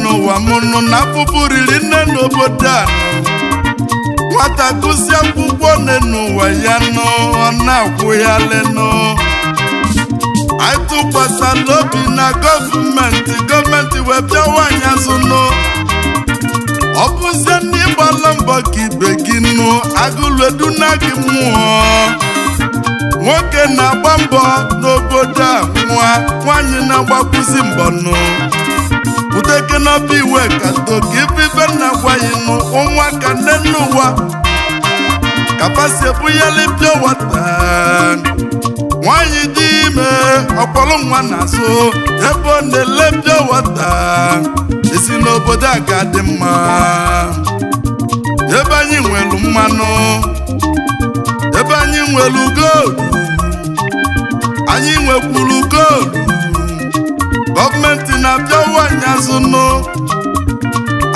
n'ụwa mụnụ na afụfụ riri nne n'obodo a nwata gụsị akwụkwọ nne n'ụwa ya nọ ọ na-akwụ ya lenụ anyị tụkwasịla obi na gọọmenti wee bịawa anyị azụ nụ ọ bụzie ndị gbala mbọ ka ibe gị nụ agụledu na gị mmụọ nwoke na-agba mbọ n'obodo a nwaanyị na-agbakwụzi mbọ nụ uteke n'ọba iwe ka toka ife nna gwaghị nụ ụmụaka nne n'ụwa kapasi ebuyeli pịa wata nwaanyị dị ime ọkpọrọ nwa na-azụ ebe ọ na-ele pịa wata esi n'obodo a ga-adị mma ebe anyị nwelu mmanụ ebe anyị nwelu gold anyị nwekwuru gold gọọmenti na-abịawa anyị azụ nụ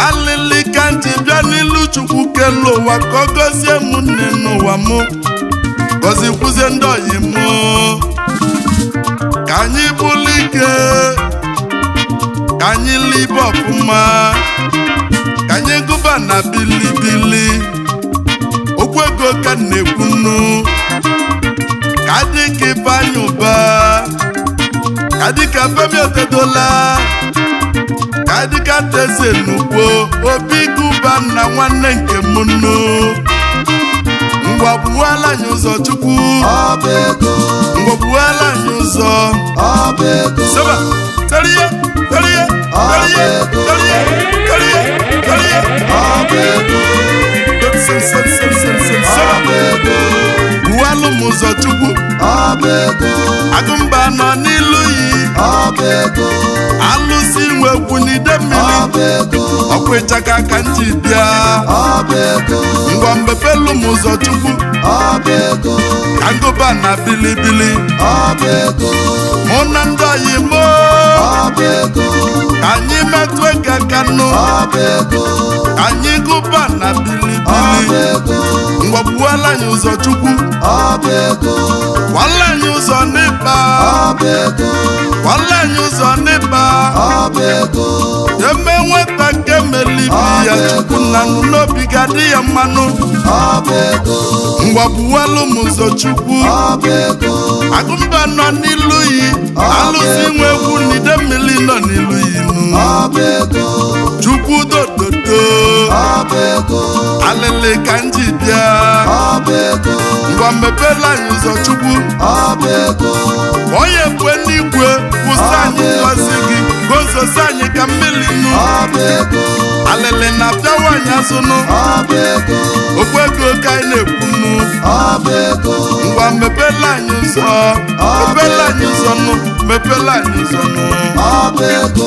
alịlị ka nji bịa n'ilu Chukwu kelu ụwa ka ọ gọzie m nne n'ụwa mụ gọzikwuzie ndị oyi mụ ka anyị bụlụ ike ka anyị libe ọfụma ka anyị gụba na bilibili okwu ego ka na-ekwu nnu ka dị ka ibe anyị ụba kadika Femi Otedola kadika Teze n'ugbo Obi Guba na nwanne nke m nnu ngwa buwala anyị ụzọ Chukwu ngwa buwala anyị ụzọ seba teriye buwalụ m ụzọ Chukwu agụmba nọ n'ilu yi alụsị nwekwu n'ide mmiri ọkwa ịchaka ka nji bịa ngwa mbepelu m ụzọ Chukwu ka ngụba na bilibili mụ na ndị oyi mo ka anyị metụ ego aka nụ ka anyị gụba na bilibili ngwa buwala anyị ụzọ Chukwu wala anyị ụzọ n'ịba wala anyị ụzọ n'ịba eme nweta nke melibi ya Chukwu na n'obi ga-adị ya mmanụ ngwa buwalụ m ụzọ Chukwu agụmba nọ n'ilu yi alụsị nwe egwu n'ide mmiri nọ n'ilu yi nụ Chukwu dododo alịlị ka nji bịa ngwa ngwa mepela anyị ụzọ Chukwu onye kwe n'igwe kwụsị anyị ngọzi gị gozosi anyị ka mmiri nụ alele na-apịawa anyị azụnụ okwu ego ka anyị na-ekwunu ngwa mepela anyị ụzọ mepela anyị ụzọ nụ mepela anyị ụzọ nụ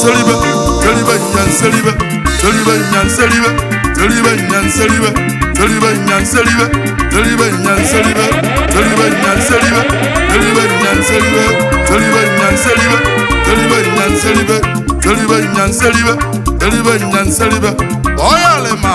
seribe seribe nyanseribe seribe nyanseribe seribe nyanseribe seribe nyanseribe seribe nyanseribe seribe nyanseribe seribe nyanseribe seribe nyanseribe seribe nyanseribe seribe nyanseribe seribe nyanseribe oyalema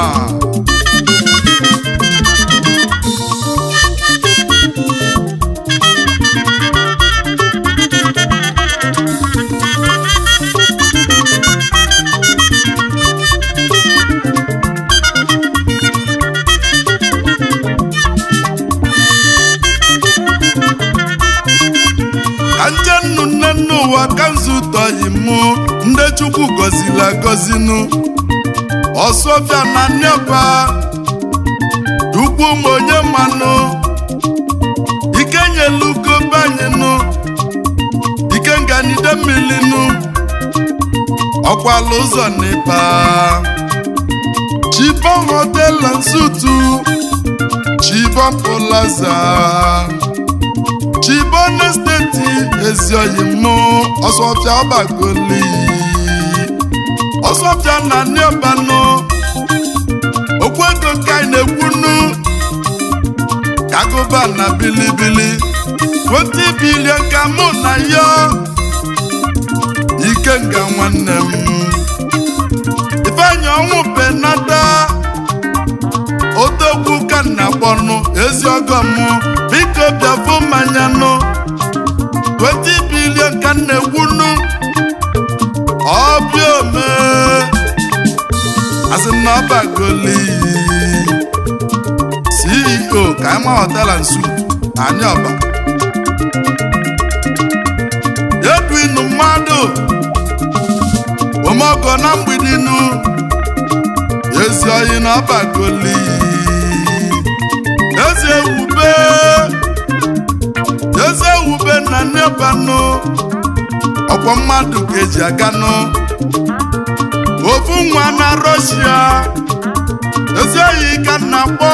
ka nzutọghị mụ ndị Chukwu gọzila gọzinu ọsọfịa na nneọba ukwu m onye mmanụ ike nyelugo banyenu ike nganide mmilinu ọkwala ụzọ n'ịba Chibon Hotel and Suitu Chibon Plaza Chibon Estate ezioyi mụ ọsọfịa ọbagoli ọsọfịa na nneọbanụ okwu ego ka anyị na-ekwunu kagụba na bilibili 20 billion ka mụ na ya Ikenga nwanne m Ifeanyi ọnwụ penata odogwu ka nna kpọnụ ezi ọgọ mụ biko bịafụ mmanya nụ 20 billion ka nna ekwunu ọbịa ome asị na ọbagoli CEO Kaima Hotel and Suitu anyị ọba Edwin mmadụ omeọgọ na mgbidinu ezi oyi na ọbagoli eze ewube na nnebanụ ọkwọ mmadụ ka eji aganụ ofu nwa na Russia ezi oyi ka nna kpọ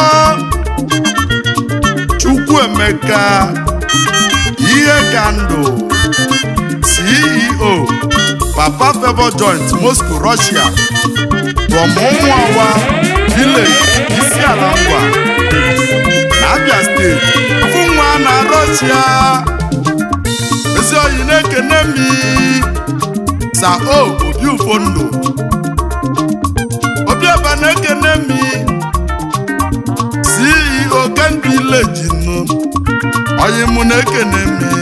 Chukwuemeka ihe ka ndụ CEO Papa Favor Joint Moscow Russia from Ụmụawa Village Isiala Ngwa na Abia State ofu nwa na Russia ezi oyi na-ekene mi Sao Obi Ufondo Obiọba na-ekene mi CEO Gang Village nụ oyi mụ na-ekene mi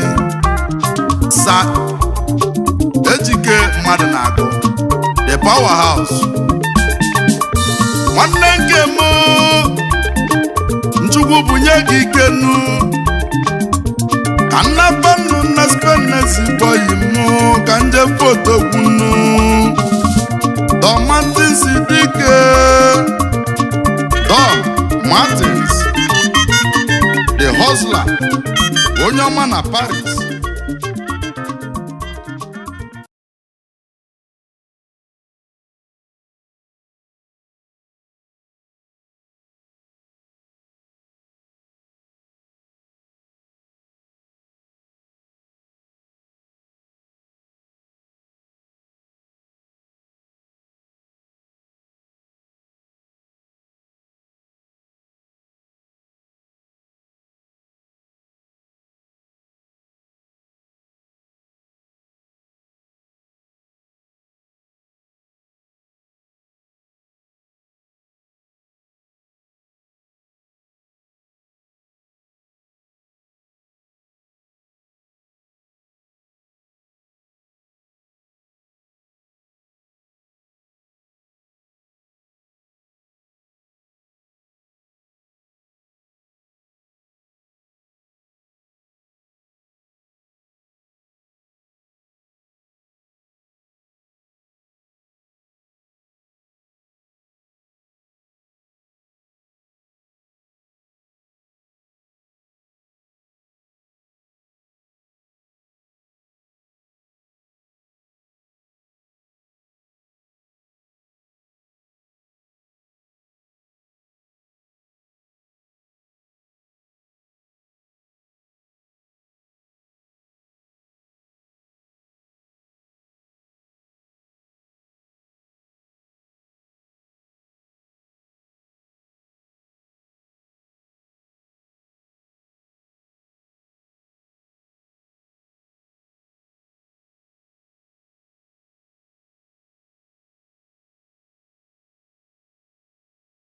Sa Ejike mmadụ na-agụ The Powerhouse nwanne nke mụ Nchukwu bunye gị ikenu ka nnabanu na Spenesi boyi mụ ka nje foto gwunu Don Martins dike Don Martins The Hustler onye ọma na Paris